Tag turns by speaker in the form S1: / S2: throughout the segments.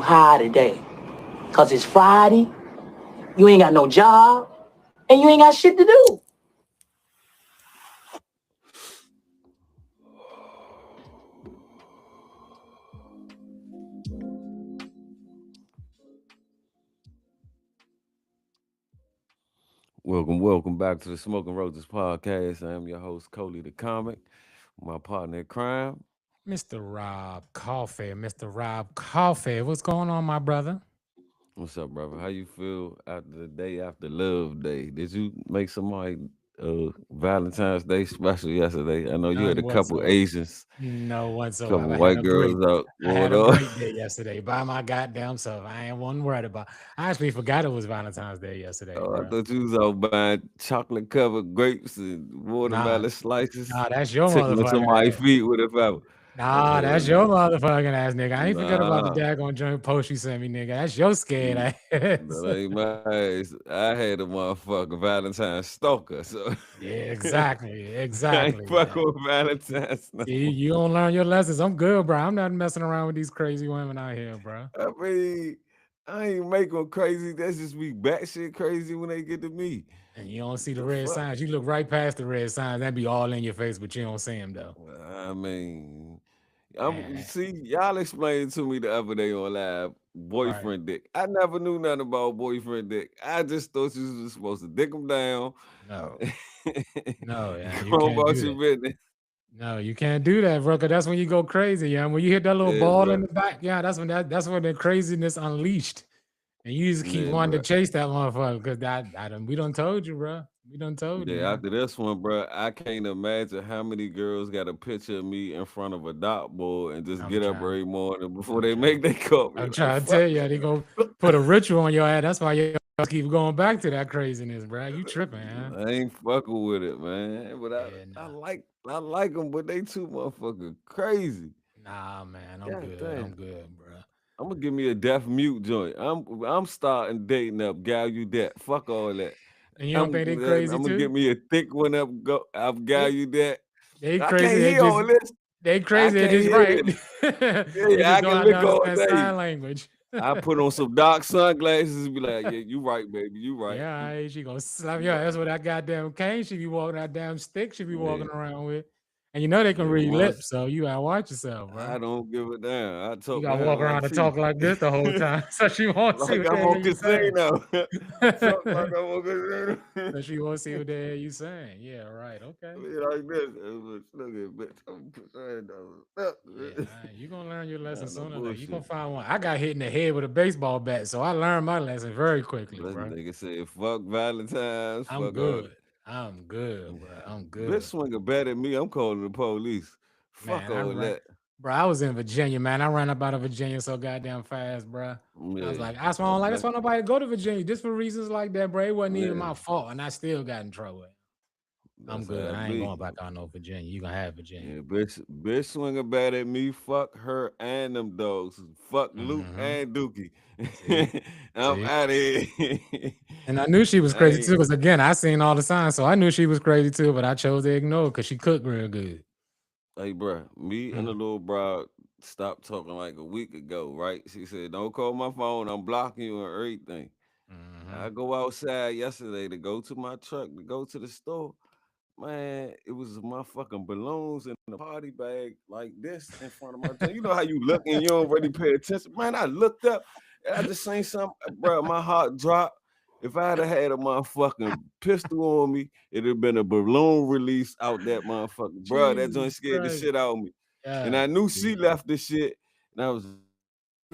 S1: high today. Cause it's Friday, you ain't got no job, and you ain't got shit to do.
S2: Welcome back to the Smoking Roses podcast. I am your host, Coley the Comic, my partner in crime.
S3: Mr. Rob Coffee, Mr. Rob Coffee. What's going on, my brother?
S2: What's up, brother? How you feel after the day after Love Day? Did you make somebody Valentine's Day special yesterday? I know you had
S3: None
S2: a couple
S3: whatsoever.
S2: Asians,
S3: No whatsoever.
S2: couple white girls out
S3: I had
S2: going
S3: a
S2: on.
S3: great day yesterday by my goddamn self. I ain't one worried about. I actually forgot it was Valentine's Day yesterday,
S2: Oh, I
S3: bro.
S2: thought you was out buying chocolate covered grapes and
S3: Nah,
S2: watermelon slices,
S3: nah, that's your
S2: tickling
S3: motherfucking
S2: somebody's
S3: ass.
S2: feet with a feather.
S3: Nah,
S2: Hell
S3: that's your motherfucking ass, nigga. I ain't forget about the
S2: nah.
S3: daggone joint post you sent me, nigga. That's your scared ass.
S2: That ain't my ass. I had a motherfucker Valentine's stalker, so
S3: Yeah, exactly,
S2: I ain't
S3: exactly.
S2: fucking with Valentine's no
S3: See,
S2: more.
S3: you don't learn your lessons. I'm good, bro. I'm not messing around with these crazy women out here, bro.
S2: I mean, I ain't make them crazy. That's just me batshit crazy when they get to me.
S3: And you don't see the
S2: The
S3: red
S2: fuck?
S3: signs. You look right past the red signs. That be all in your face, but you don't see them though.
S2: I mean, I'm
S3: Man,
S2: see y'all explained to me the other day on live
S3: right?
S2: boyfriend dick. I never knew nothing about boyfriend dick. I just thought you was supposed to dick them down,
S3: No, no, yeah, you
S2: go on
S3: can't
S2: about
S3: do
S2: your
S3: that.
S2: business.
S3: No, you can't do that, bro. Cause that's when you go crazy, yeah. When you hit that little
S2: Yeah,
S3: ball in
S2: bro.
S3: the back, yeah, that's when the craziness unleashed, and you just keep
S2: Yeah,
S3: wanting to
S2: bro.
S3: chase that motherfucker. Cause we done told you, bro. We done told you,
S2: Yeah,
S3: man.
S2: after this one, bro, I can't imagine how many girls got a picture of me in front of a dartboard and just
S3: I'm
S2: get up
S3: trying.
S2: every morning before
S3: I'm
S2: they
S3: trying.
S2: make their cup. Be
S3: I'm
S2: like,
S3: trying to
S2: fuck
S3: tell you, they
S2: that.
S3: go put a ritual on your ass. That's why you keep going back to that craziness, bro. You tripping, huh?
S2: I ain't fucking with it, man. But I,
S3: Yeah,
S2: I
S3: nah.
S2: like I like them, but they too motherfucking crazy.
S3: Nah, man. I'm
S2: God
S3: good. I'm
S2: damn.
S3: good, bro.
S2: I'm gonna give me a deaf mute joint. I'm starting dating up, gal you that. Fuck all that.
S3: And you don't
S2: I'm
S3: think they
S2: I'm
S3: crazy
S2: gonna
S3: too?
S2: get me a thick one up, go I've gal
S3: They
S2: you that.
S3: they
S2: I
S3: crazy.
S2: can't
S3: They
S2: hear
S3: just
S2: all this.
S3: they
S2: I
S3: crazy. They
S2: can't
S3: just
S2: hear
S3: right.
S2: this.
S3: They
S2: Yeah,
S3: just
S2: I
S3: don't
S2: can
S3: have to
S2: lick all
S3: understand
S2: day.
S3: sign language.
S2: I put on some dark sunglasses and be like, yeah, you right, baby, you right.
S3: Yeah, all right, she gonna slap
S2: You
S3: your
S2: right.
S3: ass with that goddamn cane she be walking, that damn stick she be
S2: Yeah,
S3: walking around with. And you know they can
S2: yeah.
S3: read
S2: Once
S3: lips, so you gotta watch yourself, bro.
S2: I don't give a damn. I
S3: You
S2: talk
S3: gotta
S2: behind
S3: walk
S2: like
S3: around and
S2: she,
S3: talk like this the whole time, so she won't see
S2: like
S3: what the
S2: I'm
S3: hell
S2: on
S3: you saying.
S2: casino. Talk like I'm on casino.
S3: So she won't see what the hell you saying. Yeah, right. Okay.
S2: Be like this. Look at bitch. I'm saying
S3: Yeah,
S2: that.
S3: you gonna learn your lesson
S2: Nah, no
S3: sooner or later. You gonna
S2: bullshit.
S3: find one. I got hit in the head with a baseball bat, so I learned my lesson very quickly,
S2: This
S3: bro.
S2: nigga said, fuck Valentine's,
S3: I'm
S2: fuck all
S3: good. I'm good, bro. I'm
S2: bitch
S3: good.
S2: swing a bat at me. I'm calling the police. Fuck
S3: Man, I
S2: all
S3: ran,
S2: that.
S3: bro. I was in Virginia, man. I ran up out of Virginia so goddamn fast, bro. I was
S2: Yeah,
S3: like, that's why I
S2: I
S3: don't like. That's
S2: bet.
S3: why nobody go to Virginia, just for reasons like that, bro. It wasn't even
S2: Yeah,
S3: my fault, and I still got in trouble. I'm
S2: that's how
S3: good.
S2: it
S3: I ain't
S2: be.
S3: going back out no Virginia. You gonna have Virginia.
S2: Yeah, bitch swing a bat at me. Fuck her and them dogs. Fuck Luke
S3: Hmm.
S2: and Dookie.
S3: See,
S2: I'm
S3: see.
S2: out of here.
S3: And I knew she was
S2: I
S3: crazy too,
S2: ain't.
S3: because again, I seen all the signs, so I knew she was crazy too, but I chose to ignore because she cooked real good.
S2: Hey, bruh, me and the
S3: Mm-hmm.
S2: little broad stopped talking like a week ago, right? She said, "Don't call my phone. I'm blocking you and everything." I go outside yesterday to go to my truck to go to the store. Man, it was motherfucking balloons in a party bag like this in front of my tongue. You know how you look and you don't really pay attention. Man, I looked up and I just seen something, bro. My heart dropped. If I'd have had a motherfucking pistol on me, it'd have been a balloon release out that motherfucker. Bro, that joint
S3: Jesus
S2: scared the
S3: Christ.
S2: shit out of me. And I
S3: God
S2: knew she
S3: damn.
S2: left the shit. And I was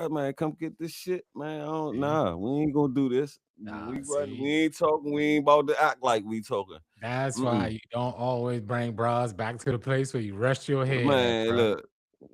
S2: man, come get this shit, man. I don't,
S3: See?
S2: nah, we ain't gonna do this.
S3: Nah,
S2: We
S3: see.
S2: ain't talking. We ain't about to act like we talking.
S3: That's why
S2: Mm-mm.
S3: you don't always bring bras back to the place where you rest your head at,
S2: Man,
S3: bro.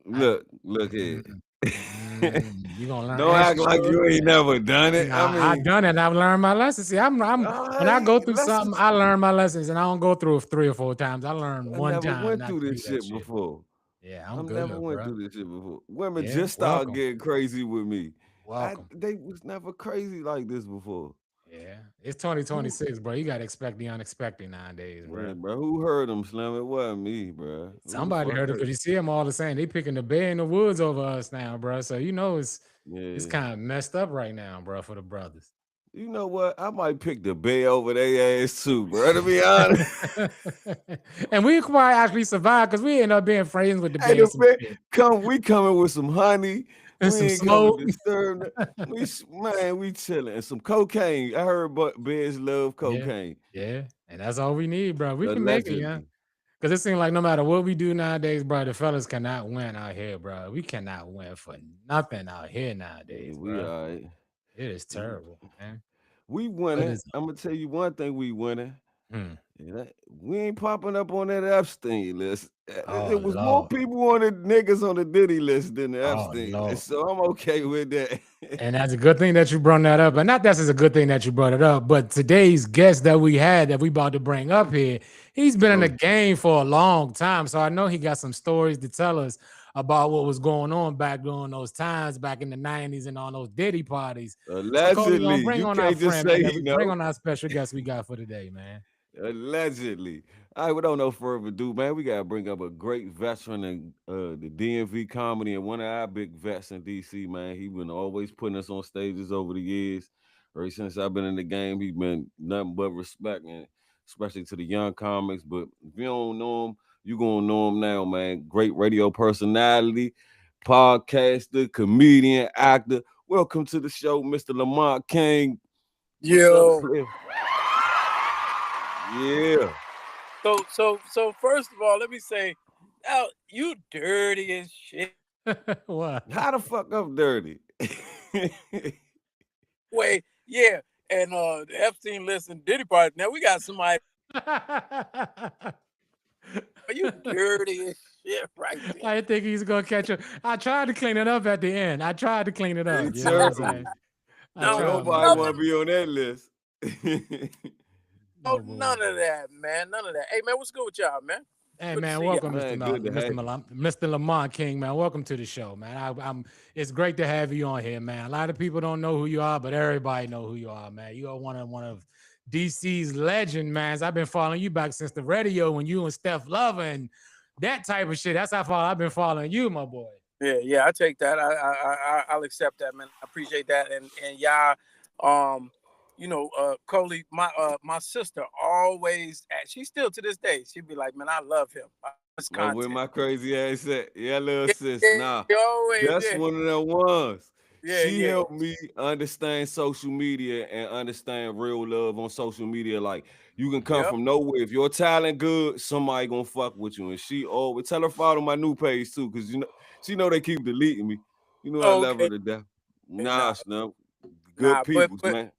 S2: look, look here.
S3: Mm, you gonna learn
S2: Don't act
S3: answer
S2: like
S3: sure.
S2: you ain't never done it. I
S3: Nah, I
S2: mean,
S3: done it and I've learned my lesson. See, I'm
S2: all
S3: when I
S2: right,
S3: go through something,
S2: lessons.
S3: I learn my lessons and I don't go through it 3 or 4 times. I learn
S2: I
S3: one
S2: never
S3: time
S2: went
S3: not
S2: through
S3: to do
S2: this
S3: that
S2: shit
S3: shit.
S2: before.
S3: Yeah,
S2: I
S3: I'm
S2: never
S3: good,
S2: went
S3: bro.
S2: through this shit before. Women
S3: Yeah,
S2: just started
S3: welcome.
S2: getting crazy with me.
S3: Welcome.
S2: They was never crazy like this before.
S3: Yeah, it's 2026, bro. You gotta expect the unexpected nowadays, bro.
S2: Yeah, bro. Who heard him, Slim? It wasn't me, bro. Who the
S3: Somebody
S2: fuck
S3: heard it
S2: heard?
S3: because you see them all the same. They picking the bear in the woods over us now, bro. So you know it's
S2: Yeah.
S3: kind of messed up right now, bro, for the brothers.
S2: You know what? I might pick the bear over their ass too, bro. To be honest.
S3: And we quite actually survived because we end up being friends with the
S2: Hey,
S3: bears.
S2: the bear, we coming with some honey.
S3: And
S2: We
S3: some
S2: ain't coming
S3: smoke.
S2: disturbed. We chilling. And some cocaine. I heard bears love cocaine.
S3: Yeah. And that's all we need, bro. We can make it, yeah.
S2: Allegedly.
S3: Because it seems like no matter what we do nowadays, bro, the fellas cannot win out here, bro. We cannot win for nothing out here nowadays,
S2: Yeah, we
S3: bro.
S2: all right.
S3: It is terrible, man.
S2: We
S3: But
S2: winning.
S3: it's
S2: I'm gonna tell you one thing. We winning.
S3: hmm.
S2: We ain't popping up on that Epstein list.
S3: Oh
S2: There was more
S3: Lord.
S2: people on the niggas on the Diddy list than the
S3: Oh
S2: Epstein
S3: Lord.
S2: list, so I'm okay with that.
S3: And that's a good thing that you brought that up. And not that's a good thing that you brought it up, but today's guest that we had that we about to bring up here, he's been in the game for a long time. So I know he got some stories to tell us about what was going on back during those times, back in the 90s and on those Diddy parties. So Cody, bring
S2: You
S3: on our
S2: can't just
S3: friend,
S2: say
S3: man.
S2: he
S3: Bring
S2: know.
S3: on our special guest we got for today, man.
S2: Allegedly. All right, without no further ado, man, we gotta bring up a great veteran in the DMV comedy and one of our big vets in DC, man. He been always putting us on stages over the years. Ever since I've been in the game, he been nothing but respect, and especially to the young comics. But if you don't know him, you gonna know him now, man. Great radio personality, podcaster, comedian, actor. Welcome to the show, Mr. Lamont King.
S4: Yo.
S2: Yeah.
S4: So first of all, let me say, now you dirty as shit.
S3: What?
S2: How the fuck up dirty?
S4: Wait, yeah. And the Epstein list and Diddy party. Now we got somebody. You dirty as shit right there.
S3: I think he's gonna catch it. I tried to clean it up at the end. I tried to clean it up.
S2: It's
S3: You know what I'm saying?
S4: No,
S2: nobody want to be on that list.
S4: Oh, none of that, man. None of that. Hey, man, what's good with y'all, man?
S3: Hey,
S4: Good to
S3: man,
S4: see
S3: welcome,
S4: y'all.
S3: Mr. Lamont King, man. Welcome to the show, man. It's great to have you on here, man. A lot of people don't know who you are, but everybody know who you are, man. You are one of DC's legend, man. I've been following you back since the radio when you and Steph Lover and that type of shit. That's how far I've been following you, my boy.
S4: Yeah, I take that. I'll accept that, man. I appreciate that. And y'all, you know, Coley, my sister always, she's still to this day, she'd be like, man, I love him.
S2: Where my crazy ass at? Yeah, little sis. Nah, that's one of them ones. She helped me understand social media and understand real love on social media. Like, you can come from nowhere. If your talent good, somebody gonna fuck with you. And she always tell her follow my new page too, because you know she know they keep deleting me. You know I love her to death. Nah, good people, man.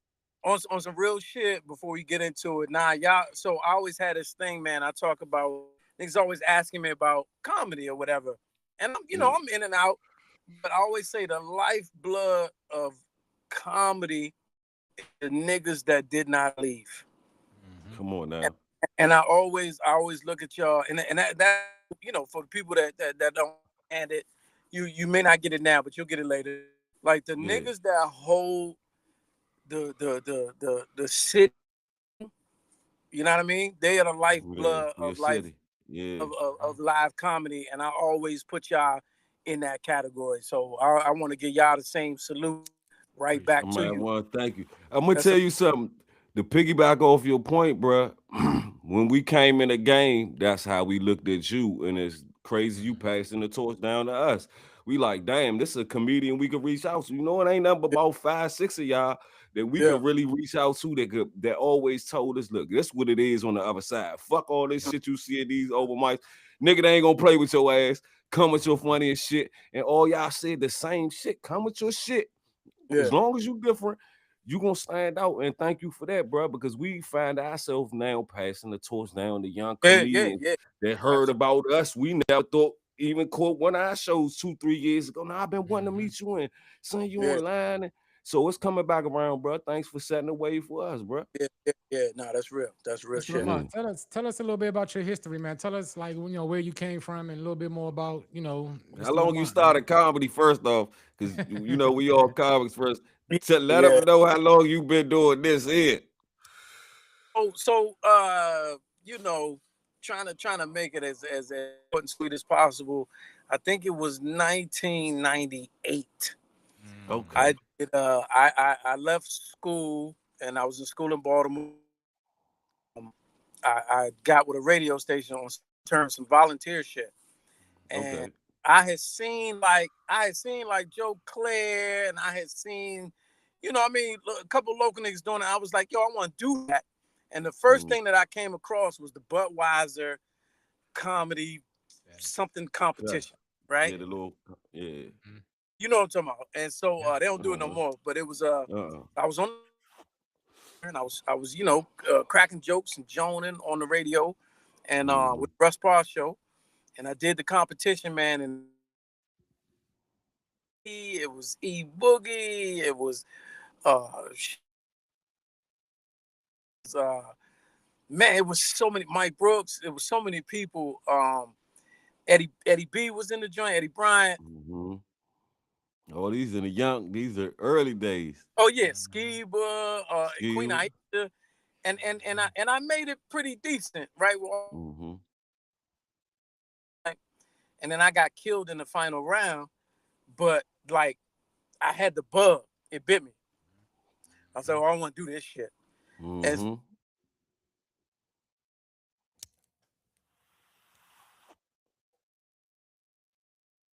S4: On some real shit before we get into it. Nah, y'all. So I always had this thing, man. I talk about niggas always asking me about comedy or whatever, and I'm in and out. But I always say the lifeblood of comedy is the niggas that did not leave.
S2: Come on now.
S4: And I always look at y'all, and that you know, for the people that don't understand it, you may not get it now, but you'll get it later. Like the niggas that hold the city, you know what I mean? They are the lifeblood of life, of live comedy, and I always put y'all in that category. So I want to give y'all the same salute right back to you.
S2: Well, thank you. I'm gonna tell you something. To piggyback off your point, bro. When we came in the game, that's how we looked at you, and it's crazy you passing the torch down to us. We like, damn, this is a comedian we could reach out to. You know, it ain't nothing but about 5, 6 of y'all that we could really reach out to that always told us, look, this what it is on the other side. Fuck all this shit you see at these open mics. Nigga, they ain't gonna play with your ass. Come with your funny and shit. And all y'all said the same shit. Come with your shit. As long as you different, you gonna stand out. And thank you for that, bro, because we find ourselves now passing the torch down to young comedians that heard about us. We never thought even caught one of our shows 2-3 years ago. Now I've been wanting to meet you and send you online. And so it's coming back around, bro. Thanks for setting the way for us, bro.
S4: No, that's real. That's real shit.
S3: Tell us a little bit about your history, man. Tell us, like, you know, where you came from and a little bit more about, you know,
S2: how long you started comedy first off, because you know we all comics first. to let them know how long you been doing this here.
S4: So you know, trying to make it as short and sweet as possible. I think it was 1998.
S2: Okay.
S4: I did. I left school and I was in school in Baltimore. I got with a radio station on terms some volunteer shit, and I had seen like Joe Claire, and I had seen, you know, I mean, a couple of local niggas doing it. I was like, yo, I want to do that. And the first thing that I came across was the Budweiser comedy something competition, right?
S2: Yeah, the little,
S4: You know what I'm talking about. And so they don't do it no more. But it was I was on, and I was you know, cracking jokes and joning on the radio, and with Russ Parr show, and I did the competition, man, and it was E Boogie, it was man, it was so many, Mike Brooks, it was so many people. Eddie B was in the joint, Eddie Bryant.
S2: Oh, these are early days.
S4: Oh yeah, Skiba, Queen Aisha, and I made it pretty decent, right? And then I got killed in the final round, but like I had the bug, it bit me. I said, "Oh, I want to do this shit."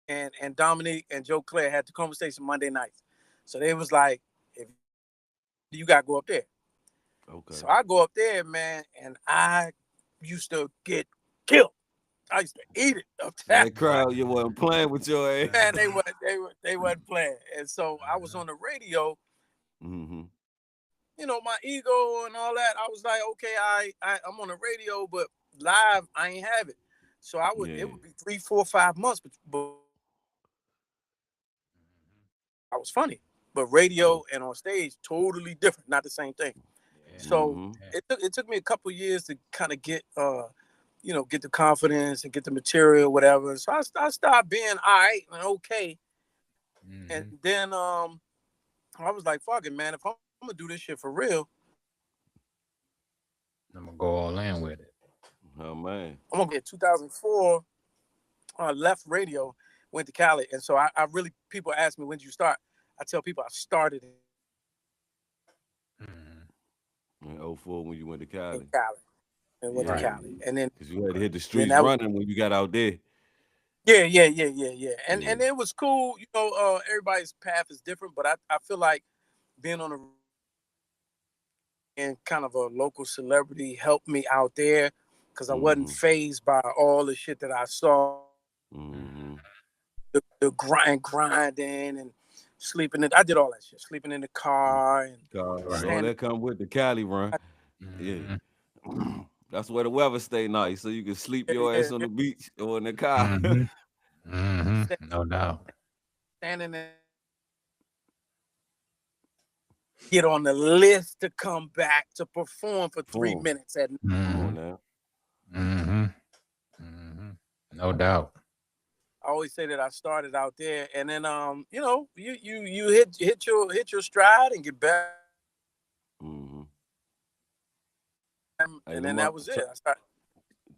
S4: And Dominique and Joe Claire had the conversation Monday nights, so they was like, "If you gotta go up there." Okay. So I go up there, man, and I used to get killed. I used to eat it up there.
S2: That crowd, you wasn't playing with your ass.
S4: Man, they wasn't playing. And so I was on the radio. You know, my ego and all that. I was like, okay, I'm on the radio, but live, I ain't have it. So it would be 3, 4, 5 months, but I was funny. But radio and on stage, totally different, not the same thing. So it took me a couple of years to kind of get you know, get the confidence and get the material, whatever. So I started being all right and okay. And then I was like, fuck it, man. If I'm gonna do this shit for real,
S3: I'm gonna go all in with it.
S2: Oh man.
S4: I'm gonna get 2004. I left radio, went to Cali, and so I really, people ask me, when did you start? I tell people I started
S2: in 04 when you went to Cali.
S4: In Cali. And went to Cali. And then
S2: because you had to hit the streets running when you got out there.
S4: Yeah. And it was cool. You know, everybody's path is different, but I feel like being on and kind of a local celebrity helped me out there because I wasn't fazed by all the shit that I saw. The grinding and sleeping. I did all that shit. Sleeping in the car. And
S2: all that come with the Cali run. Yeah. That's where the weather stay nice, so you can sleep your ass on the beach or in the car.
S3: No doubt.
S4: Standing there, get on the list to come back to perform for 3 minutes at
S3: No doubt.
S4: I always say that I started out there, and then you know, you hit your stride and get back. And then that was it. I started.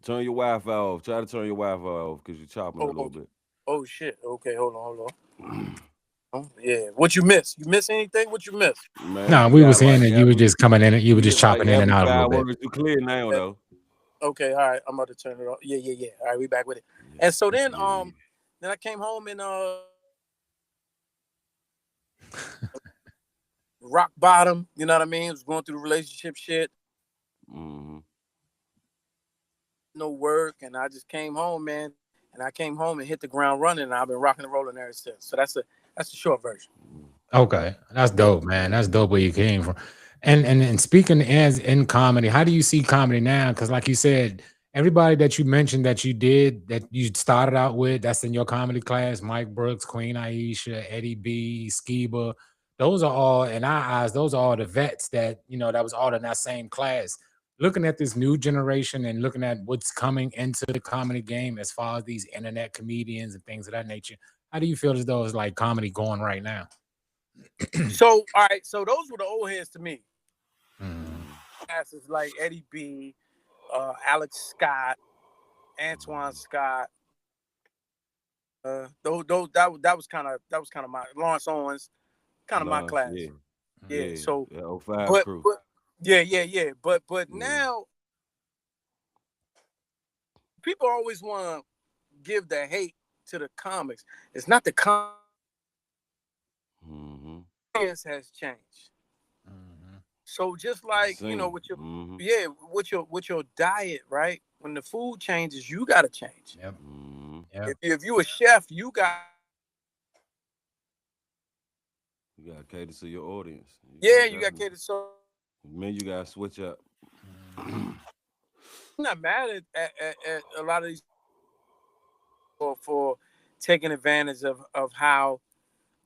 S2: Turn your Wi-Fi off. Try to turn your Wi-Fi off because you're chopping a little bit.
S4: Oh shit. Okay, hold on. Yeah. What you miss? You miss anything? What you miss?
S3: No, we was hearing that you were just coming in. You were just chopping in and out a little bit.
S2: You clear now though.
S4: Okay. All right. I'm about to turn it off. Yeah. All right. We back with it. And so then I came home and rock bottom. You know what I mean? I was going through the relationship shit. No work, and I just came home, man. And I came home and hit the ground running, and I've been rocking and rolling ever since. So that's the short version.
S3: Okay, that's dope, man. That's dope where you came from. And speaking as in comedy, how do you see comedy now? Because like you said, everybody that you mentioned that you started out with, that's in your comedy class, Mike Brooks, Queen Aisha, Eddie B, Skiba, those are all, in our eyes, those are all the vets that, you know, that was all in that same class. Looking at this new generation and looking at what's coming into the comedy game as far as these internet comedians and things of that nature, how do you feel as though it's like comedy going right now?
S4: So all right, so those were the old heads to me.
S3: Mm.
S4: Passes like Eddie B, Alex Scott, Antoine Scott. That was kind of my Lawrence Owens, kind of my class.
S2: Yeah,
S4: Yeah. So,
S2: yeah, 05
S4: but
S2: crew.
S4: yeah. But
S2: Yeah.
S4: now people always want to give the hate to the comics. It's not the audience has changed. So just like with your with your diet, right? When the food changes, you gotta change.
S3: Yep.
S4: If you a chef, you gotta
S2: cater to your audience.
S4: you got cater. So
S2: Man, you gotta switch up.
S4: I'm not mad at a lot of these for taking advantage of how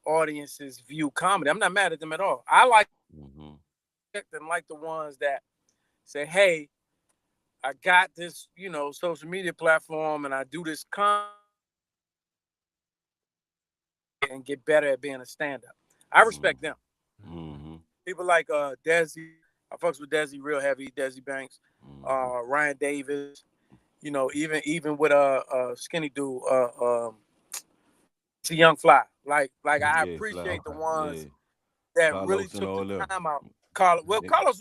S4: audiences view comedy. I'm not mad at them at all. I like them, like the ones that say, "Hey, I got this, social media platform, and I do this and get better at being a stand-up." I respect them. People like Desi. I fucks with Desi real heavy. Desi Banks, Ryan Davis. Even with Skinny Dude, it's a Young Fly. Like I appreciate the ones that
S2: Carlos
S4: really took
S2: all
S4: the
S2: them.
S4: time out. Carlos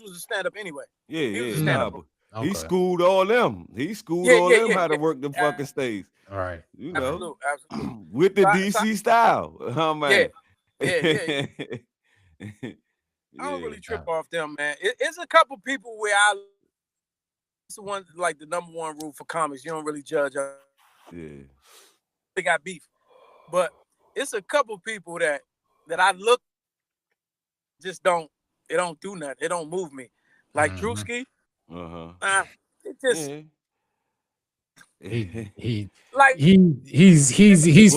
S4: was a stand-up anyway. He was a stand-up.
S2: He schooled all them. He schooled all them how to work the fucking stage.
S3: All right.
S4: Absolutely.
S2: With the DC style. Oh man.
S4: Yeah. I don't really trip off them, man. It's a couple people where it's the one like the number one rule for comics. You don't really judge. They got beef, but it's a couple people that I look just don't. It don't do nothing. It don't move me. Like Drewski. It just.
S3: He's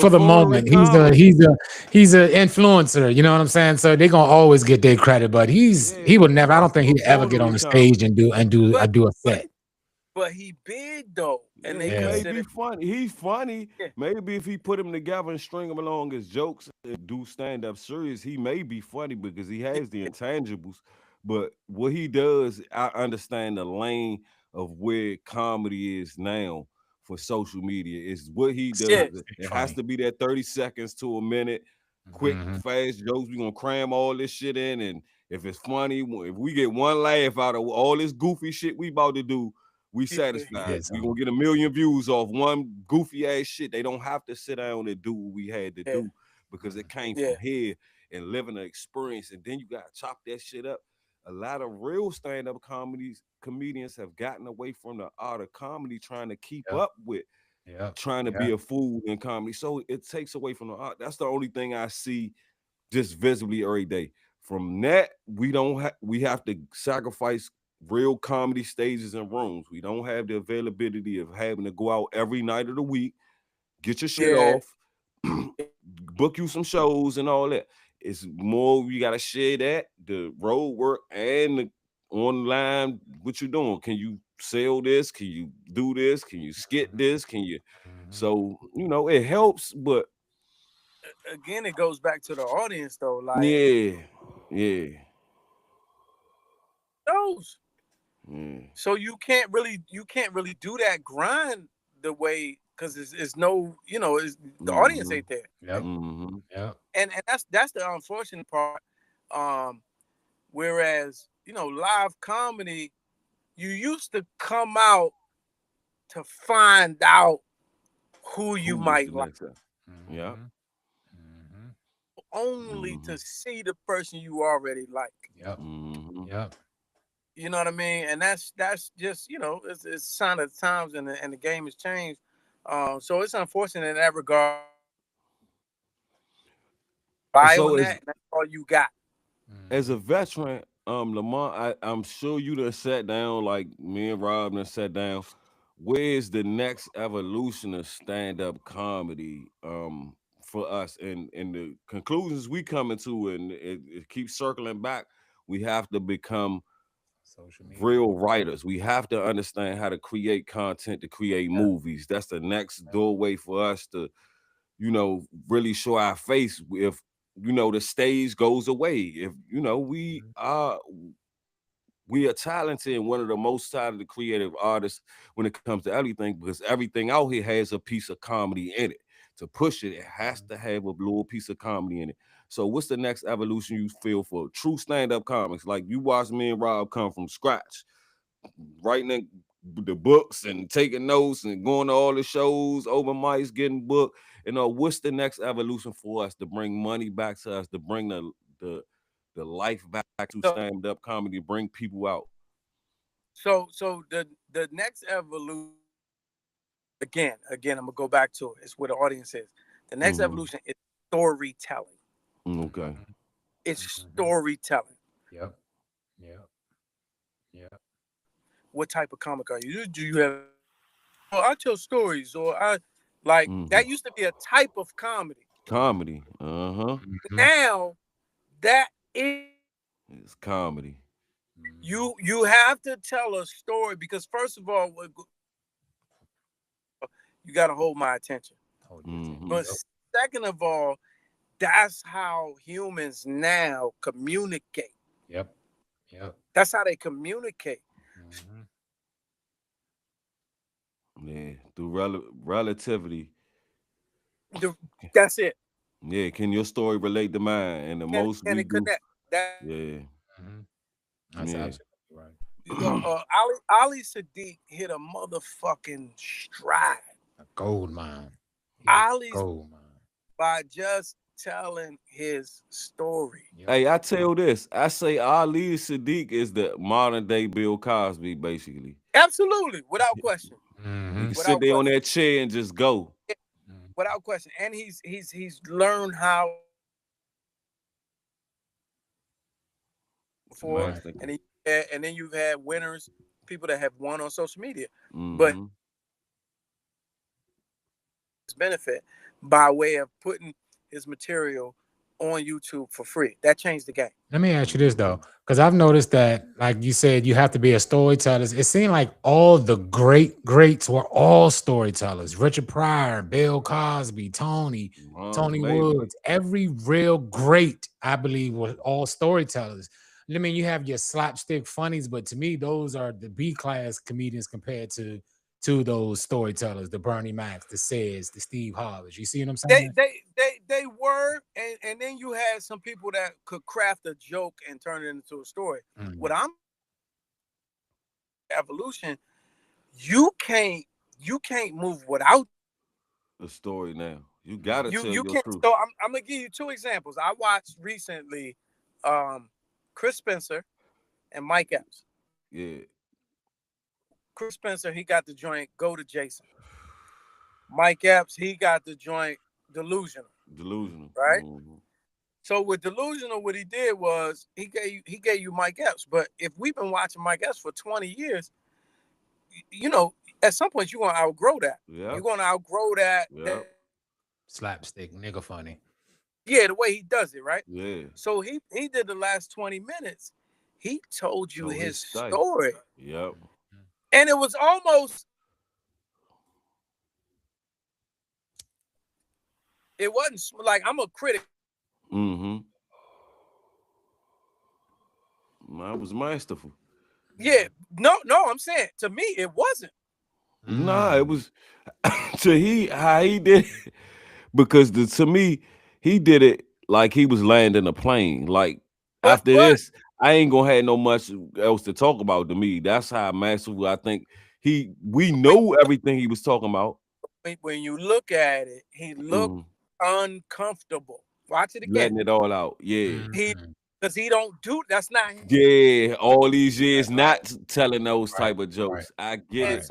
S3: for the moment. He's a influencer. You know what I'm saying? So they're gonna always get their credit, but he would never. I don't think he'd ever get on the stage and do a set.
S4: But he big though, and they
S2: may be funny. He's funny. Yeah. Maybe if he put him together and string him along as jokes and do stand up serious, he may be funny because he has the intangibles. But what he does, I understand the lane of where comedy is now for social media. Is what he does. Yeah, it has to be that 30 seconds to a minute, quick, fast jokes. We're gonna cram all this shit in, and if it's funny, if we get one laugh out of all this goofy shit we about to do, we satisfied. We gonna get 1 million views off one goofy ass shit. They don't have to sit down and do what we had to do because it came from here and living the experience. And then you gotta chop that shit up. A lot of real stand-up comedians have gotten away from the art of comedy, trying to keep up with, trying to be a fool in comedy. So it takes away from the art. That's the only thing I see just visibly every day. From that, we have to sacrifice real comedy stages and rooms. We don't have the availability of having to go out every night of the week, get your shit off, book you some shows and all that. It's more we gotta share that, the road work and the online, what you doing. Can you sell this? Can you do this? Can you skit this? Can you so it helps, but
S4: again it goes back to the audience though. Like those. So you can't really do that grind the way because it's no the audience ain't there. And that's the unfortunate part. Whereas live comedy, you used to come out to find out who you might like. Only to see the person you already like. You know what I mean? And that's just it's a sign of the times, and the game has changed. So it's unfortunate in that regard. That's all you got.
S2: As a veteran, Lamont, I'm sure you done sat down like me and Rob done sat down. Where's the next evolution of stand-up comedy for us? And the conclusions we coming to, and it keeps circling back. We have to become real writers. We have to understand how to create content, to create movies. That's the next doorway for us to, really show our face. If you know, the stage goes away. If you know, we are talented and one of the most talented creative artists when it comes to everything, because everything out here has a piece of comedy in it. To push it, it has to have a little piece of comedy in it. So what's the next evolution you feel for true stand-up comics? Like you watch me and Rob come from scratch, writing the books and taking notes and going to all the shows, open mics, getting booked. You know, what's the next evolution for us to bring money back to us, to bring the life back to stand-up comedy, bring people out?
S4: So the next evolution, again, I'm gonna go back to it. It's what the audience is. The next evolution is storytelling.
S2: Okay.
S4: It's storytelling.
S3: Yep.
S4: What type of comic are you? Do you have? Oh, I tell stories, or I like that used to be a type of comedy.
S2: Comedy.
S4: Now that is
S2: it's comedy.
S4: You have to tell a story, because first of all, you got to hold my attention. But second of all, that's how humans now communicate.
S3: Yep.
S4: That's how they communicate.
S2: Yeah, through relativity.
S4: That's it.
S2: Yeah, can your story relate to mine? And the most
S4: can
S2: we
S4: it
S2: do,
S4: connect? That
S3: That's absolutely right.
S4: You know, Ali Sadiq hit a motherfucking stride.
S3: A gold mine.
S4: Ali's
S3: gold mine.
S4: By just telling his story.
S2: Hey, I tell this. I say Ali Sadiq is the modern day Bill Cosby, basically.
S4: Absolutely, without question.
S2: He can sit there on that chair and just go.
S4: Without question. And he's learned how before, and then you've had winners, people that have won on social media. But it's benefit by way of putting his material on YouTube for free. That changed the game.
S3: Let me ask you this though, because I've noticed that, like you said, you have to be a storyteller. It seemed like all the greats were all storytellers. Richard Pryor, Bill Cosby, Tony Woods, every real great, I believe, were all storytellers. I mean, you have your slapstick funnies, but to me, those are the B-class comedians compared to those storytellers, the Bernie Macs, the Cez, the Steve Harveys. You see what I'm saying?
S4: They were, and then you had some people that could craft a joke and turn it into a story. What I'm evolution, you can't move without
S2: the story now. You gotta tell
S4: you
S2: your
S4: can't.
S2: truth.
S4: So I'm gonna give you two examples. I watched recently Chris Spencer and Mike Epps.
S2: Yeah.
S4: Chris Spencer, he got the joint Go to Jason. Mike Epps, he got the joint Delusional. Right? So with Delusional, what he did was he gave you Mike Epps. But if we've been watching Mike Epps for 20 years, you know, at some point you're gonna outgrow that. You're gonna outgrow that.
S3: Slapstick, nigga funny.
S4: Yeah, the way he does it, right?
S2: Yeah.
S4: So he did the last 20 minutes. He told you his story.
S2: Yep.
S4: And it was almost, it wasn't like, I'm a critic.
S2: Mine was masterful.
S4: Yeah, no, I'm saying to me it wasn't.
S2: Nah, it was how he did it, because to me he did it like he was landing a plane. Like after this, I ain't gonna have no much else to talk about. To me, that's how masterful I think we know everything he was talking about.
S4: When you look at it, he looked uncomfortable. Watch it again.
S2: Letting it all out. Yeah.
S4: Because he don't do, that's not him.
S2: Yeah, all these years not telling those type of jokes. I get it.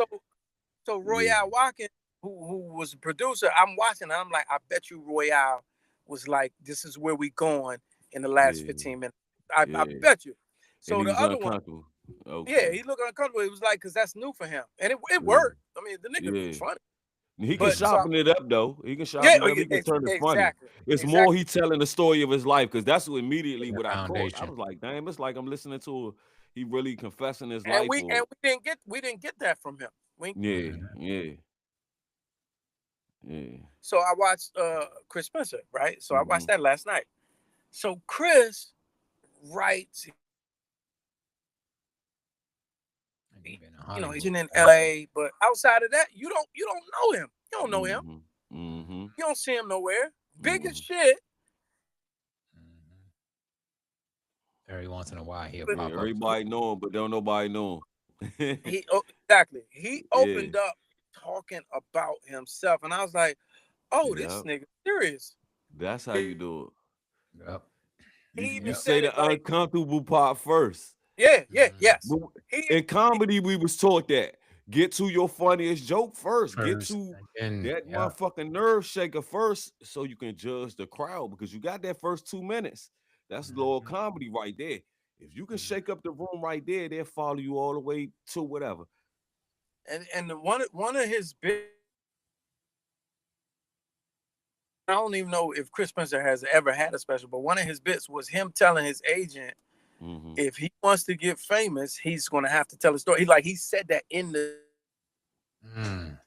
S4: So Royale Watkins, who was a producer, I'm watching and I'm like, I bet you Royale was like, this is where we going in the last 15 minutes. I bet you. So the other one, he looked uncomfortable. It was like, because that's new for him. And it worked. I mean, the nigga was funny.
S2: He can sharpen it up though. He can sharpen it up. He can turn it funny. It's more he telling the story of his life, because that's what immediately what I caught. I was like, damn, it's like I'm listening to he really confessing his life.
S4: We didn't get that from him.
S2: Yeah.
S4: So I watched Chris Spencer, right? So I watched that last night. So Chris writes, you know, he's in LA, but outside of that, you don't know him. You don't know him. You don't see him nowhere. Big as shit.
S3: Every once in a while, he'll
S2: Yeah,
S3: pop up.
S2: everybody know him, but don't nobody know him.
S4: Exactly. He opened up talking about himself, and I was like, "Oh, this nigga serious."
S2: That's how you do it.
S3: Yep.
S2: You say the uncomfortable part first.
S4: Yes.
S2: In comedy, we was taught that. Get to your funniest joke first. Get to that motherfucking nerve shaker first, so you can judge the crowd, because you got that first 2 minutes. That's lower comedy right there. If you can shake up the room right there, they'll follow you all the way to whatever.
S4: And one of his big, I don't even know if Chris Spencer has ever had a special, but one of his bits was him telling his agent, if he wants to get famous, he's going to have to tell a story. He said that in the. The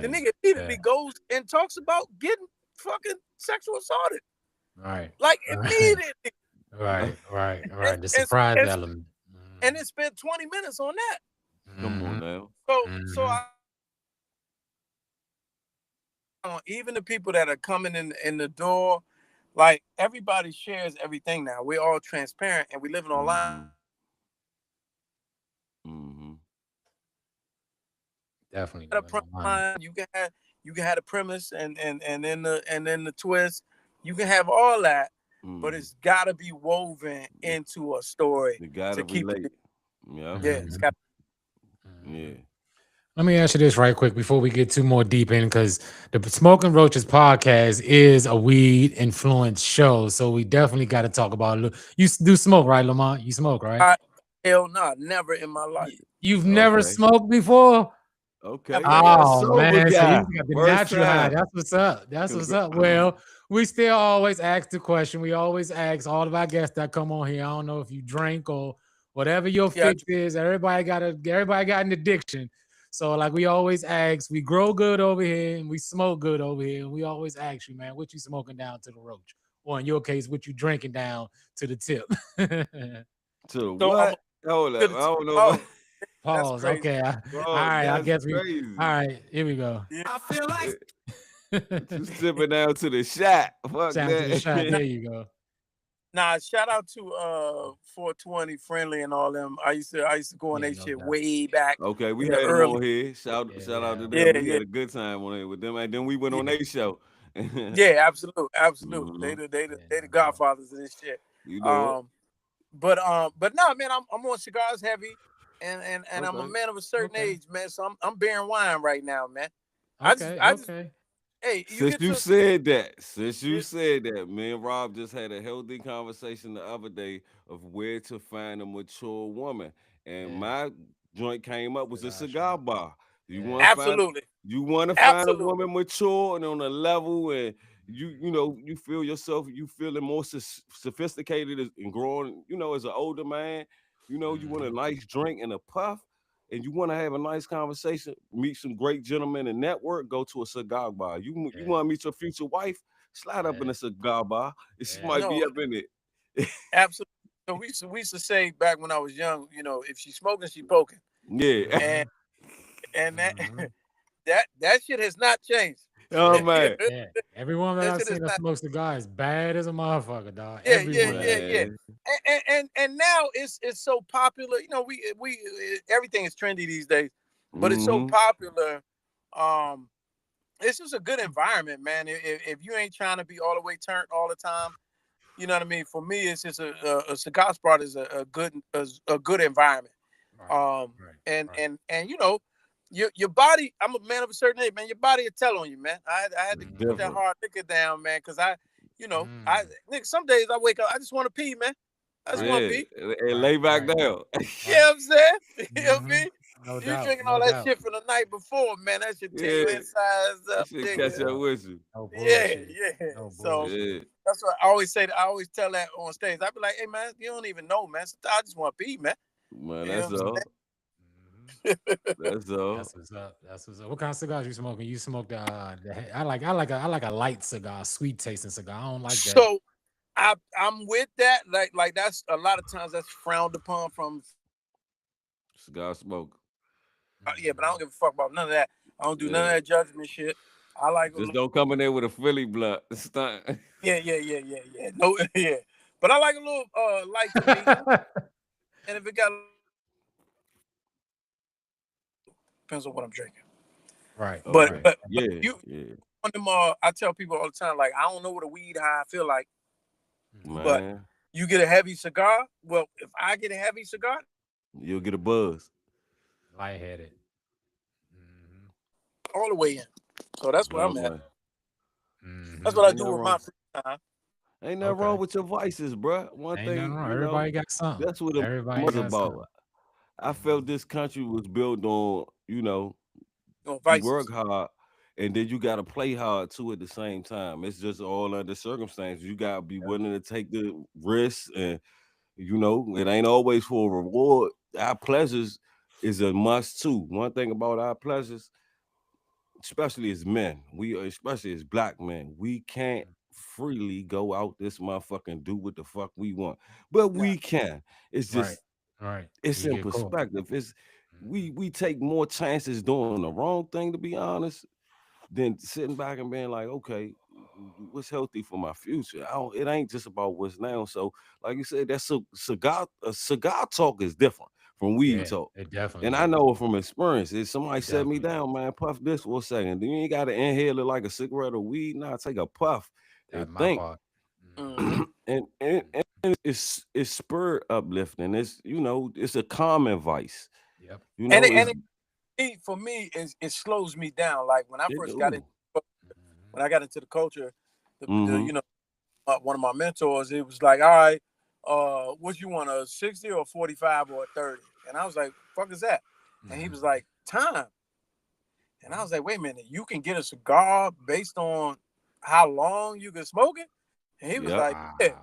S4: nigga immediately goes and talks about getting fucking sexual assaulted.
S3: Right.
S4: Like immediately.
S3: Right. The surprise element.
S4: And it spent 20 minutes on that.
S2: Come on now.
S4: So even the people that are coming in the door, like everybody shares everything now. We're all transparent and we living online.
S3: Definitely.
S4: You can have the premise and then the twist. You can have all that, but it's got to be woven into a story.
S2: You got to keep relate.
S4: It's got.
S3: Let me ask you this right quick before we get too more deep in, because the Smoking Roaches podcast is a weed influenced show, so we definitely got to talk about it. You do smoke, right, Lamont? You smoke, right?
S4: Hell no, never in my life.
S3: You've never smoked before?
S2: Okay.
S3: Oh man, so you got the natural high. That's what's up. That's what's up. Well, we still always ask the question. We always ask all of our guests that come on here. I don't know if you drink or whatever your fix is. Everybody got an addiction. So like we always ask, we grow good over here and we smoke good over here. And we always ask you, man, what you smoking down to the roach? Or in your case, what you drinking down to the tip?
S2: To what? Hold up. I don't know.
S3: Pause. Okay. All right. I guess crazy. All right. Here we go.
S4: I feel like
S2: you sipping down to the shot. Fuck
S3: down
S2: that.
S3: To the shot. There you go.
S4: Nah, shout out to 420 Friendly and all them. I used to go on their shit way back.
S2: Okay, we had them on here. Shout out to them. We had a good time on it with them, and then we went on their show.
S4: Yeah, absolutely. They the godfathers of this shit.
S2: You know.
S4: But no, man, I'm on cigars heavy, and I'm a man of a certain age, man. So I'm bearing wine right now, man.
S3: Okay.
S4: Hey,
S2: since you said that, me and Rob just had a healthy conversation the other day of where to find a mature woman, and my joint came up was a cigar bar. You want to find a woman mature and on a level, and you feel yourself, you feeling more sophisticated and growing, as an older man. You want a nice drink and a puff, and you want to have a nice conversation, meet some great gentlemen and network, go to a cigar bar. You want to meet your future wife, slide up in a cigar bar, and she might be up in it.
S4: Absolutely. So we used to say back when I was young, if she's smoking, she poking.
S2: Yeah.
S4: And that shit has not changed.
S2: Oh man.
S3: Yeah. Everyone that I've seen that smokes cigar is bad as a motherfucker, dog.
S4: Yeah. And now it's so popular. We everything is trendy these days, but it's so popular. It's just a good environment, man. If you ain't trying to be all the way turned all the time, you know what I mean. For me, it's just a cigar spot is a good environment. And your body, I'm a man of a certain age, man. Your body will tell on you, man. I had to put that hard liquor down, man, because nigga, some days I wake up, I just want to pee, man. I just want to pee.
S2: And lay back down.
S4: You know what I'm saying? You know what I mean?
S3: No
S4: you
S3: doubt,
S4: drinking all that shit from the night before, man. That should take you inside up.
S2: Should catch up with you.
S4: So that's what I always say. I always tell that on stage. I be like, hey, man, you don't even know, man. I just want to pee, man.
S2: Man, that's all. That's all.
S3: That's what's up. What kind of cigars you smoking? You smoke I like a light cigar, sweet tasting cigar. I don't like that.
S4: I'm with that. Like that's a lot of times that's frowned upon from
S2: cigar smoke.
S4: yeah, but I don't give a fuck about none of that. I don't do none of that judgment shit. I like
S2: just don't come in there with a Philly blunt.
S4: Yeah. No, yeah. But I like a little light to me. And if it got depends on what I'm drinking.
S3: Right.
S4: But
S2: yeah.
S4: On them, I tell people all the time, like, I don't know what a weed high I feel like.
S2: Man.
S4: But you get a heavy cigar. Well, if I get a heavy cigar,
S2: you'll get a buzz.
S3: Lightheaded.
S4: All the way in. So that's where I'm at. That's what I do with my free time.
S2: Ain't nothing wrong with your vices, bro. One
S3: Ain't
S2: thing,
S3: wrong. Everybody got something.
S2: That's what everybody was about. I felt this country was built on, you work hard, and then you got to play hard too at the same time. It's just all under circumstances. You got to be willing to take the risks, and it ain't always for a reward. Our pleasures is a must too. One thing about our pleasures, especially as men, especially as black men, we can't freely go out this motherfucker and do what the fuck we want, but we can. It's just
S3: right.
S2: It's in perspective. It's we take more chances doing the wrong thing, to be honest, than sitting back and being like, okay, what's healthy for my future? It ain't just about what's now. So, like you said, that's cigar talk is different from weed talk.
S3: It definitely.
S2: And I know it from experience. If somebody set me down, man, puff this for a second. Then you ain't got to inhale it like a cigarette or weed. Nah, take a puff and think. And it's spirit uplifting. It's it's a calm advice.
S3: Yep.
S4: For me, it slows me down. Like when I first got into the culture, one of my mentors, it was like, all right, what you want, a 60 or 45 or a 30? And I was like, fuck is that? And he was like, time. And I was like, wait a minute, you can get a cigar based on how long you can smoke it? And he was like, yeah.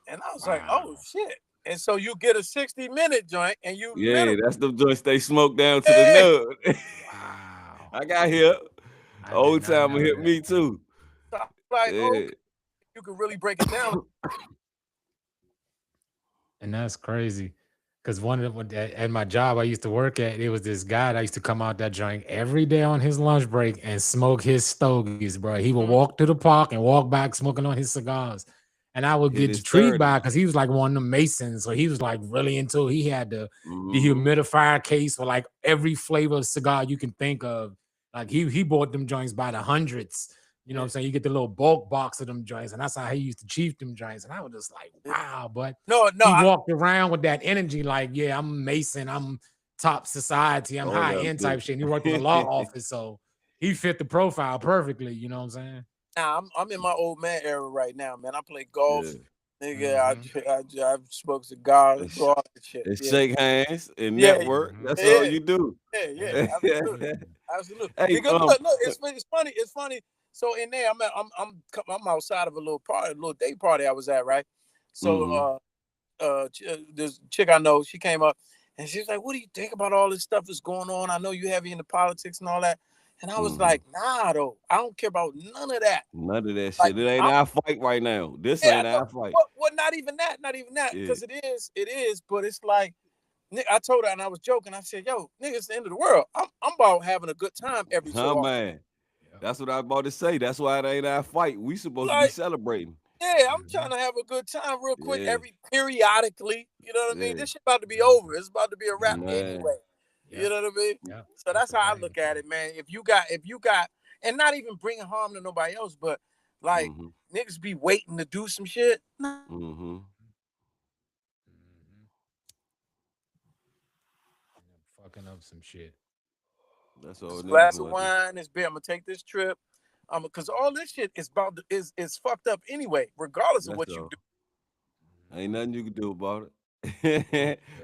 S4: And I was like, oh shit. And so you get a 60-minute joint and you
S2: that's the joints they smoke down to the nub. Wow. I got hit. Old timer hit me too.
S4: So I was like, okay, you can really break it down.
S3: And that's crazy. Because at my job I used to work at, it was this guy that used to come out that joint every day on his lunch break and smoke his stogies, bro. He would walk to the park and walk back smoking on his cigars. And I would get intrigued by it because he was like one of the Masons. So he was like really into it. He had the dehumidifier case for like every flavor of cigar you can think of. Like he bought them joints by the hundreds. You know what I'm saying? You get the little bulk box of them joints, and that's how he used to chief them joints. And I was just like, wow. But he walked around with that energy, like, yeah, I'm Mason, I'm top society, I'm high end type shit. And he worked in the law office, so he fit the profile perfectly. You know what I'm saying?
S4: Nah, I'm in my old man era right now, man. I play golf. Nigga, I smoke cigars, do all that shit.
S2: And shake hands and network. That's all you do.
S4: Yeah, absolutely. Hey, because look, it's funny. It's funny. So in there, I'm outside of a little day party I was at, right? So this chick I know, she came up and she's like, "What do you think about all this stuff that's going on? I know you heavy into politics and all that." And I was like, nah, though. I don't care about none of that.
S2: None of that shit. It ain't our fight right now. This ain't our fight.
S4: Well, not even that. Because it is. But it's like, I told her, and I was joking. I said, yo, nigga, it's the end of the world. I'm about having a good time every so often.
S2: Man. That's what I was about to say. That's why it ain't our fight. We supposed to be celebrating.
S4: Yeah, I'm trying to have a good time real quick, periodically. You know what I mean? This shit about to be over. It's about to be a wrap anyway. You know what I mean? Yeah. So that's how I look at it, man. If you got, and not even bringing harm to nobody else, but like niggas be waiting to do some shit.
S3: Fucking up some shit.
S2: That's all.
S4: Glass of wine, this beer. I'm gonna take this trip. Because all this shit is fucked up anyway, regardless of what you do.
S2: Ain't nothing you can do about it.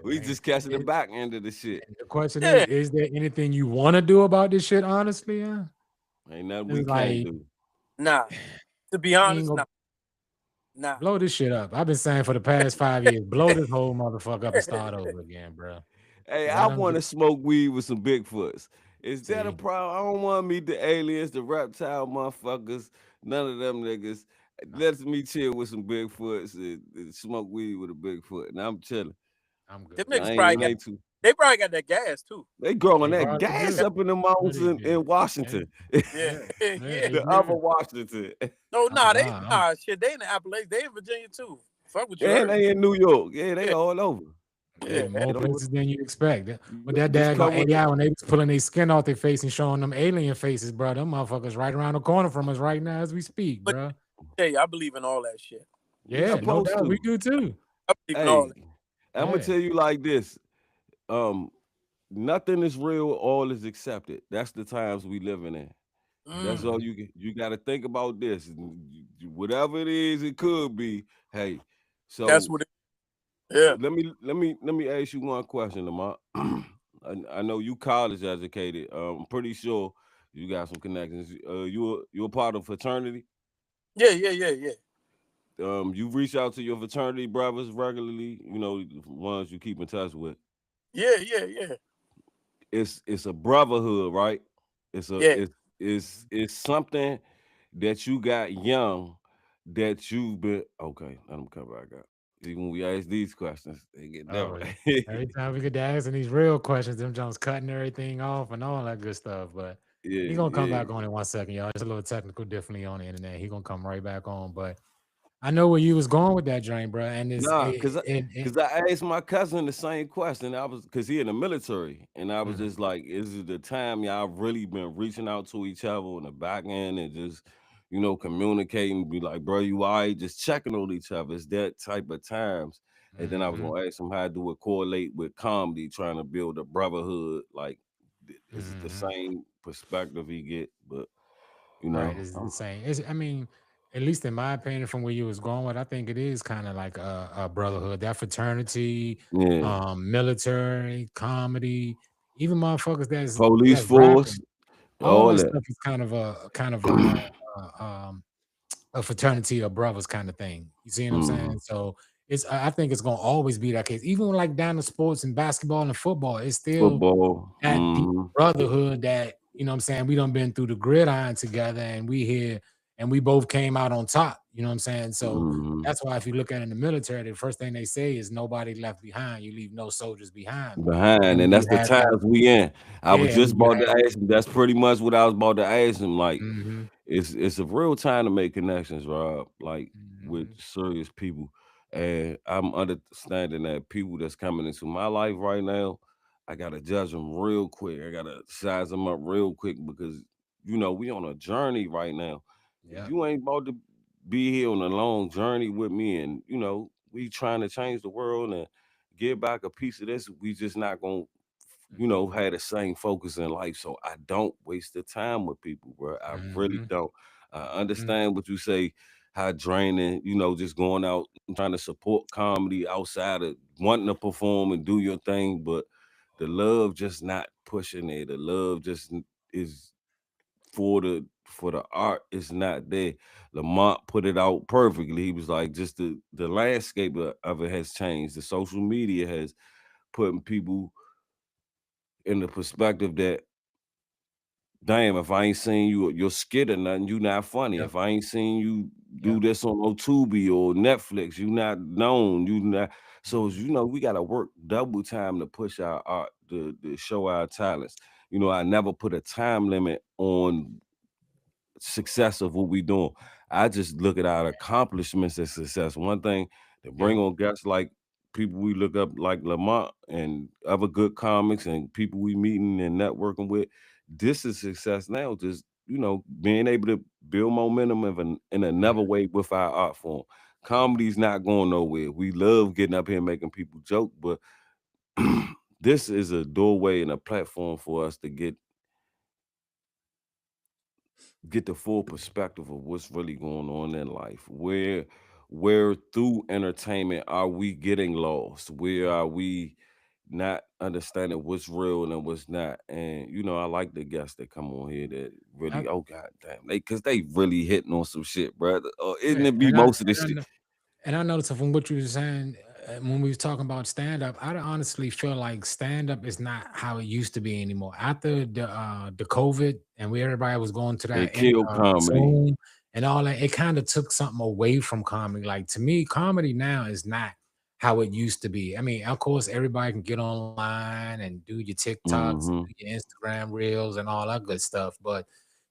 S2: We just catching the back end of the shit.
S3: The question is there anything you want to do about this shit, honestly?
S2: Ain't nothing we can't do.
S4: Nah. To be honest, nah.
S3: Blow this shit up. I've been saying for the past 5 years, blow this whole motherfucker up and start over again, bro.
S2: Hey, I want to smoke weed with some Bigfoots. Is that a problem? I don't want to meet the aliens, the reptile motherfuckers, none of them niggas. lets me chill with some Bigfoots and smoke weed with a Bigfoot, and I'm chilling.
S3: I'm good.
S4: Them
S2: I
S4: niggas
S2: ain't,
S4: probably
S2: it
S4: got.
S2: ain't too.
S4: They probably got that gas too.
S2: They growing
S3: They
S2: that
S3: probably
S2: gas
S3: do.
S2: up in the
S3: Yeah,
S2: mountains
S3: they
S2: in
S3: do.
S2: Washington.
S4: Yeah,
S3: Yeah,
S4: yeah.
S2: The
S3: yeah.
S2: upper Washington.
S4: No,
S3: I'm
S4: they
S3: down.
S4: shit. They in the Appalachians. They in Virginia too. Fuck what you
S2: And
S4: heard.
S2: they in New York. Yeah, they
S4: Yeah,
S2: all over.
S3: Yeah,
S4: yeah.
S3: more
S2: Get over.
S3: places than you expect. With that
S2: Just come
S3: daggone
S2: with it.
S3: AI, when they was pulling their skin off their face and showing them alien faces, bro, them motherfuckers right around the corner from us right now as we speak,
S4: But
S3: bro.
S4: hey, I believe in all that shit.
S2: We
S3: Yeah, no
S2: supposed
S3: doubt, we
S2: to.
S3: do too.
S4: I believe in all
S2: Hey,
S4: that.
S2: I'm gonna
S3: Yeah,
S2: tell you like this. Um, Nothing is real, all is accepted. That's the times we living in. That's all
S4: Mm,
S2: you got to think about this. Whatever it is, it could be. Hey,
S4: that's
S2: so
S4: what it. Yeah.
S2: let me ask you one question, Lamont. I know you college educated. I'm pretty sure you got some connections. You a part of fraternity.
S4: Yeah.
S2: You reach out to your fraternity brothers regularly. You know, the ones you keep in touch with.
S4: Yeah.
S2: It's a brotherhood, right? It's a
S4: Yeah.
S2: it's something that you got young that you've been okay. Let them come back up. See, when we ask these questions, they get
S3: oh,
S2: different.
S3: every time we get to asking these real questions, them Jones cutting everything off and all that good stuff. But he gonna come
S2: yeah.
S3: back on in 1 second, y'all. It's a little technical differently on the internet. He gonna come right back on. But I know where you was going with that joint, bro. And it's
S2: Nah, cause I asked my cousin the same question. I was cause he in the military, and I was
S3: Mhm.
S2: just like, "Is it the time y'all really been reaching out to each other on the back end and just, communicating? Be like, bro, you all right? Just checking on each other. It's that type of times." And then I was
S3: Mhm.
S2: gonna ask him how do it correlate with comedy, trying to build a brotherhood. Like, is it the
S3: Mhm.
S2: same perspective he get? But
S3: Right, it's the same. I mean, at least in my opinion, from where you was going with, I think it is kind of like a brotherhood, that fraternity,
S2: yeah,
S3: military, comedy, even motherfuckers
S2: police
S3: that's rapping.
S2: force,
S3: All
S2: all
S3: that
S2: that.
S3: stuff is a fraternity of brothers kind of thing. You see what I'm saying?
S2: Mhm.
S3: So I think it's gonna always be that case. Even like down to sports and basketball and football, it's still
S2: Football.
S3: that deep brotherhood that, you know what I'm saying, we done been through the gridiron together and we here and we both came out on top. You know what I'm saying? So
S2: Mhm.
S3: that's why if you look at it in the military, the first thing they say is nobody left behind. You leave no soldiers behind.
S2: Behind,
S3: And
S2: and
S3: we
S2: that's the
S3: had that,
S2: times we in. I was
S3: yeah,
S2: just
S3: we
S2: about
S3: had
S2: to ask him. That's pretty much what I was about to ask him. Like,
S3: mhm,
S2: it's a real time to make connections, Rob. Like with
S3: mhm,
S2: serious people, and I'm understanding that people that's coming into my life right now, I gotta judge them real quick. I gotta size them up real quick because we on a journey right now.
S3: yeah.
S2: You ain't about to be here on a long journey with me, and we trying to change the world and get back a piece of this. We just not gonna,
S3: Mhm,
S2: have the same focus in life. So I don't waste the time with people, bro. I really
S3: mhm,
S2: don't. I
S3: mhm.
S2: understand what you say, how draining, just going out and trying to support comedy outside of wanting to perform and do your thing, but the love just not pushing it. The love just is for the art is not there. Lamont put it out perfectly. He was like, just the landscape of it has changed. The social media has put people in the perspective that, damn, if I ain't seen your skit or nothing, you not funny.
S3: Yep,
S2: If I ain't seen you do
S3: yep.
S2: this on Tubi or Netflix, you not known. You not. So
S3: Mhm,
S2: we gotta work double time to push our art, to show our talents. I never put a time limit on success of what we doing. I just look at our accomplishments as success. One thing to bring
S3: yep.
S2: on guests like people we look up like Lamont and other good comics and people we meeting and networking with. This is success now. Just being able to build momentum in another way with our art form. Comedy's not going nowhere. We love getting up here and making people joke, but this is a doorway and a platform for us to get the full perspective of what's really going on in life. Where through entertainment are we getting lost? Where are we not understanding what's real and what's not? And I like the guests that come on here that really,
S3: I,
S2: oh god damn, because they really hitting on some shit, brother. Isn't
S3: yeah,
S2: it be most of this shit?
S3: and I noticed from what you were saying when we was talking about stand up, I honestly feel like stand up is not how it used to be anymore. After the COVID and everybody was going to
S2: They
S3: that
S2: kill comedy.
S3: Zoom and all that. It kind of took something away from comedy. Like to me, comedy now is not how it used to be. I mean, of course, everybody can get online and do your TikToks and
S2: Mm-hmm.
S3: do your Instagram reels and all that good stuff, but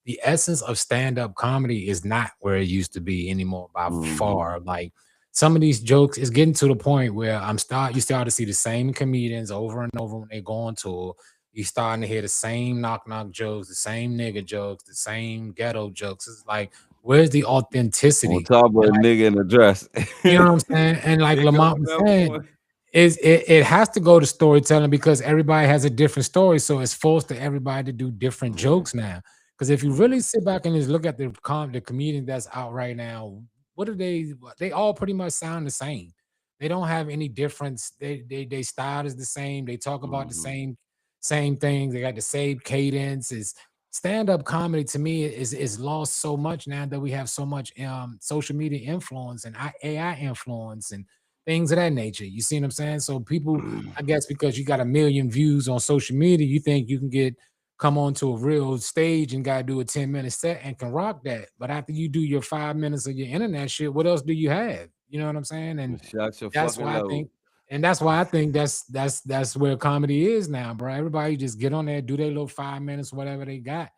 S3: the essence of stand-up comedy is not where it used to be anymore by
S2: Mm-hmm.
S3: far. Like some of these jokes is getting to the point where you start to see the same comedians over and over when they go on tour. You starting to hear the same knock knock jokes, the same nigga jokes, the same ghetto jokes. It's like, where's the
S2: On
S3: authenticity?
S2: top of a nigga in a dress.
S3: You know what I'm saying? And like
S2: Here go
S3: Lamont was
S2: another
S3: saying,
S2: one.
S3: it has to go to storytelling because everybody has a different story. So it's forced to everybody to do different
S2: Yeah.
S3: jokes now. Because if you really sit back and just look at the comedian that's out right now, what are they all pretty much sound the same. They don't have any difference. They style is the same. They talk about the
S2: Mm-hmm.
S3: same things. They got the same cadence. Is stand-up comedy to me is lost so much now that we have so much social media influence and AI influence and things of that nature. You see what I'm saying? So people, I guess, because you got a million views on social media, you think you can come onto a real stage and gotta do a 10-minute set and can rock that. But after you do your 5 minutes of your internet shit, what else do you have? You know what I'm saying? And
S2: Shot your
S3: that's
S2: fucking
S3: why I
S2: load.
S3: think, and that's why I think that's where comedy is now, bro. Everybody just get on there, do their little 5 minutes, whatever they got,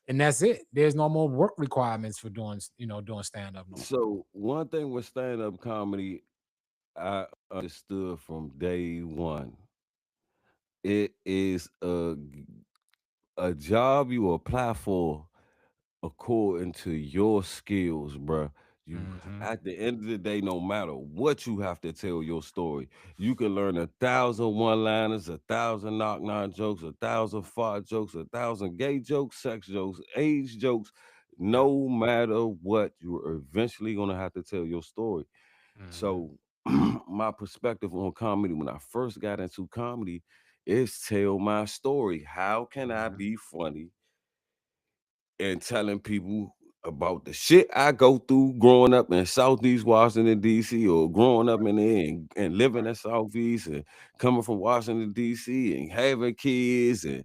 S3: and that's it. There's no more work requirements for doing stand up no more.
S2: So one thing with stand-up comedy, I understood from day one. It is a job you apply for according to your skills, bruh. You
S3: Hmm.
S2: at the end of the day, no matter what you have to tell your story, you can learn 1,000 one-liners, 1,000 knock-knock jokes, 1,000 fart jokes, 1,000 gay jokes, sex jokes, age jokes.
S3: Yeah.
S2: No matter what, you're eventually gonna have to tell your story.
S3: Hmm.
S2: So my perspective on comedy when I first got into comedy is tell my story. How can I
S3: Hmm.
S2: be funny and telling people about the shit I go through growing up in Southeast Washington, D.C., or growing up in there and living in Southeast and coming from Washington, D.C., and having kids and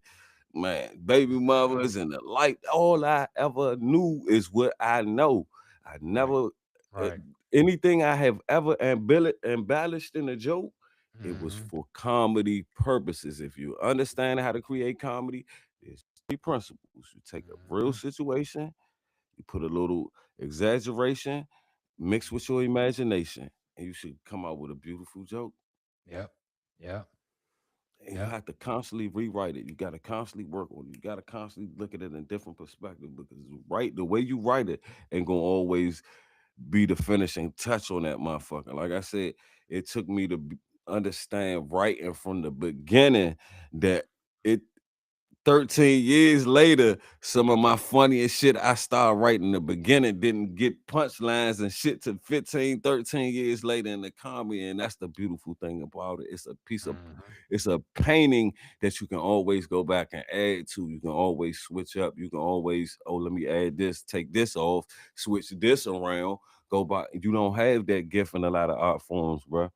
S2: man, baby mothers and the like. All I ever knew is what I know. I
S3: Right.
S2: never, uh,
S3: Right.
S2: anything I have ever embellished in a joke, it was
S3: Hmm.
S2: for comedy purposes. If you understand how to create comedy, there's three principles. You take a real
S3: Hmm.
S2: situation, you put a little exaggeration, mix with your imagination, and you should come out with a beautiful joke.
S3: Yep. Yep.
S2: And you
S3: Yep.
S2: have to constantly rewrite it. You got to constantly work on it. You got to constantly look at it in a different perspective because the way you write it ain't gonna always be the finishing touch on that motherfucker. Like I said, it took me to understand writing from the beginning that it 13 years later, some of my funniest shit I started writing in the beginning didn't get punchlines and shit to 15, 13 years later in the comedy. And that's the beautiful thing about it.
S3: Hmm.
S2: It's a painting that you can always go back and add to. You can always switch up. You can always, oh, let me add this, take this off, switch this around, go back. You don't have that gift in a lot of art forms, bro.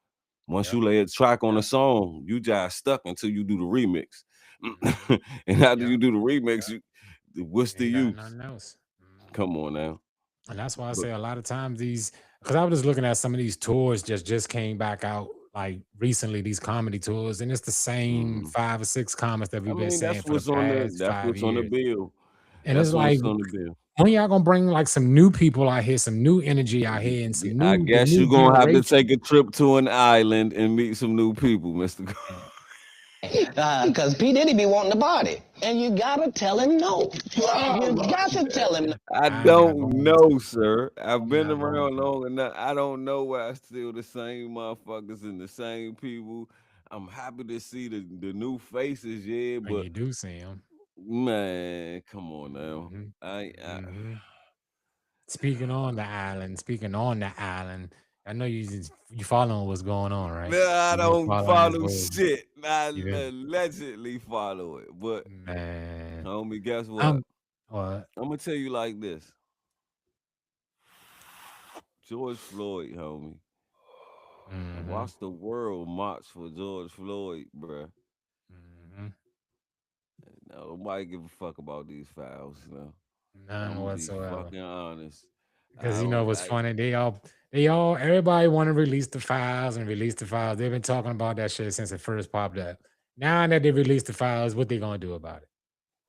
S2: Once
S3: Yep.
S2: you lay a track on a
S3: Yep.
S2: song, you just stuck until you do the remix.
S3: Hmm.
S2: And after
S3: Yep.
S2: you do the remix,
S3: Yep.
S2: what's the
S3: Ain't got
S2: use?
S3: nothing else. Hmm.
S2: Come on now.
S3: And that's why I
S2: But
S3: say a lot of times because I was just looking at some of these tours just came back out like recently, these comedy tours, and it's the same
S2: mhm.
S3: 5 or 6 comments that
S2: I
S3: we've been
S2: mean,
S3: saying for the past
S2: that's
S3: 5
S2: what's on the
S3: years.
S2: bill.
S3: And it's
S2: That's
S3: like,
S2: what's on the bill.
S3: when y'all gonna bring like some new people out here, some new energy out here, and some
S2: I
S3: new the
S2: guess
S3: new
S2: you're gonna have to
S3: generation?
S2: take a trip to an island and meet some new people, Mr.
S3: And
S5: Because P. Diddy be wanting to party. And you gotta tell him no. You got to tell him no.
S2: I
S3: I'm not
S2: don't
S3: going
S2: know,
S3: to.
S2: sir. I've
S3: I'm
S2: been
S3: not going
S2: around
S3: to.
S2: long enough. I don't know why I still the same motherfuckers and the same people. I'm happy to see the new faces, yeah,
S3: When
S2: but
S3: you do see them.
S2: man, come on now.
S3: Hmm.
S2: I
S3: Hmm. Speaking on the island, I know you following what's going on, right?
S2: I
S3: You been
S2: don't
S3: following this
S2: follow
S3: whole
S2: shit. I
S3: you been
S2: allegedly follow it. But
S3: man.
S2: homie, guess what?
S3: I'm what?
S2: I'm gonna tell you like this. George Floyd, homie.
S3: Hmm.
S2: Watch the world march for George Floyd, bruh.
S3: Hmm.
S2: Now, nobody give a fuck about these fouls, you know.
S3: None
S2: I'm gonna be
S3: whatsoever.
S2: fucking honest.
S3: Because you know what's funny? Everybody want to release the files and release the files. They've been talking about that shit since it first popped up. Now that they released the files, what they gonna do about it?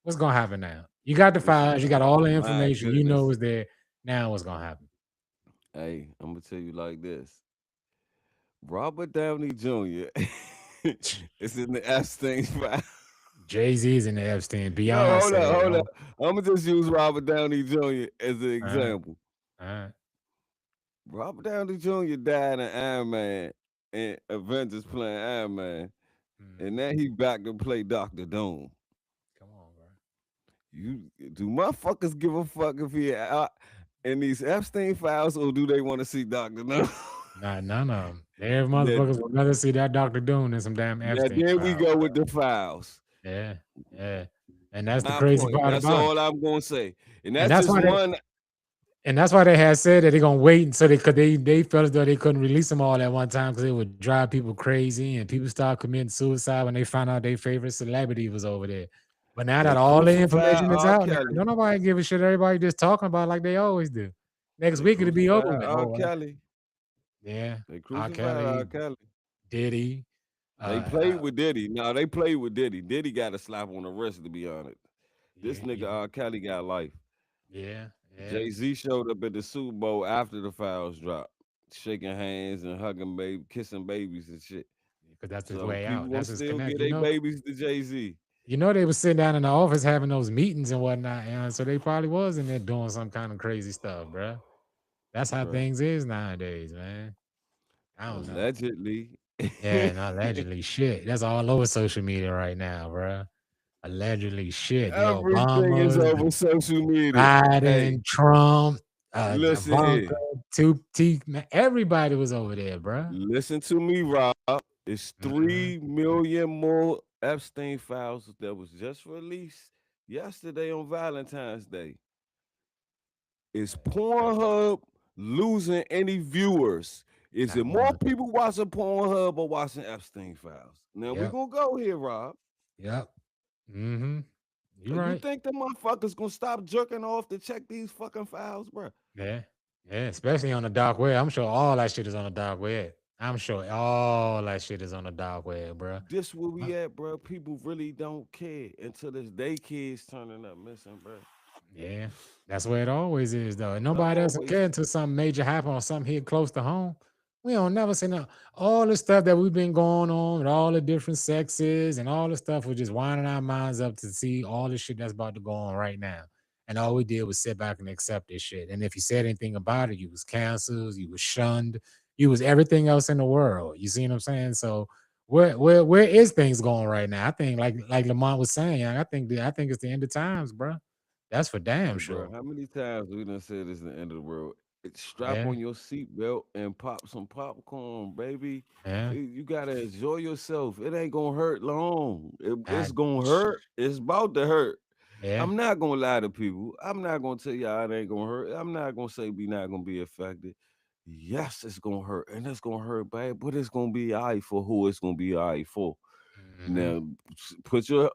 S3: What's gonna happen now? You got the files, you got all the information, you know it's there. Now what's gonna happen?
S2: Hey, I'm gonna tell you like this. Robert Downey Jr. is in the Epstein file.
S3: Jay-Z's in the Epstein.
S2: No,
S3: Beyonce.
S2: hold up. I'm gonna just use Robert Downey Jr. as an example.
S3: All right.
S2: Robert Downey Jr. died in Iron Man and Avengers playing Iron Man. And now he back to play Dr. Doom.
S3: Come on, bro.
S2: Do motherfuckers give a fuck if he out in these Epstein files, or do they want to see Dr. Doom?
S3: Nah, none of them. Every motherfuckers would rather see that Dr. Doom than some damn Epstein.
S2: Yeah, there we go with the files.
S3: Yeah. And that's the crazy part
S2: that's
S3: about it.
S2: all I'm gonna say. And that's just one.
S3: And that's why they had said that they're gonna wait until they felt as though they couldn't release them all at one time because it would drive people crazy and people start committing suicide when they found out their favorite celebrity was over there. But now that all the information is out, don't nobody give a shit. Everybody just talking about it like they always do. Next week it'll be over with.
S2: R. Kelly.
S3: Yeah.
S2: They crucified R. Kelly.
S3: Diddy.
S2: They played with Diddy. No, they played with Diddy. Diddy got a slap on the wrist, to be honest. This nigga R. Kelly got life.
S3: Yeah.
S2: Jay-Z showed up at the Super Bowl after the files dropped, shaking hands and hugging kissing babies and shit.
S3: Because that's his way out. That's his
S2: still
S3: connect.
S2: Get their babies to Jay-Z.
S3: You know they was sitting down in the office having those meetings and whatnot, and so they probably was in there doing some kind of crazy stuff, bro. That's how things is nowadays, man. I don't know.
S2: Allegedly.
S3: Yeah, allegedly. Shit. That's all over social media right now, bro. Allegedly shit.
S2: Everything
S3: Obama,
S2: is over social media.
S3: Biden, Trump,
S2: listen
S3: Ivanka, everybody was over there, bro.
S2: Listen to me, Rob. It's 3 million more Epstein files that was just released yesterday on Valentine's Day. Is Pornhub losing any viewers? Is it more people watching Pornhub or watching Epstein files? Now we're gonna go here, Rob.
S3: Yep. You
S2: right. You think the motherfuckers gonna stop jerking off to check these fucking files, bro?
S3: Yeah, especially on the dark web. I'm sure all that shit is on the dark web. I'm sure all that shit is on the dark web, bro.
S2: This where we at, bro. People really don't care until this day kids turning up missing, bro.
S3: Yeah, that's where it always is, though. And nobody doesn't care until something major happens or something here close to home. We don't never see all the stuff that we've been going on with all the different sexes and all the stuff. We're just winding our minds up to see all the shit that's about to go on right now. And all we did was sit back and accept this shit. And if you said anything about it, you was canceled, you was shunned, you was everything else in the world. You see what I'm saying? So where is things going right now? I think like Lamont was saying, I think it's the end of times, bro. That's for damn sure.
S2: Bro, how many times we done said this is the end of the world? Strap on your seatbelt and pop some popcorn, baby.
S3: Yeah.
S2: You gotta enjoy yourself. It ain't gonna hurt long. It's gonna hurt. It's about to hurt.
S3: Yeah.
S2: I'm not gonna lie to people. I'm not gonna tell y'all it ain't gonna hurt. I'm not gonna say we not gonna be affected. Yes, it's gonna hurt, and it's gonna hurt bad, but it's gonna be all right for who it's gonna be all right for. Now, put your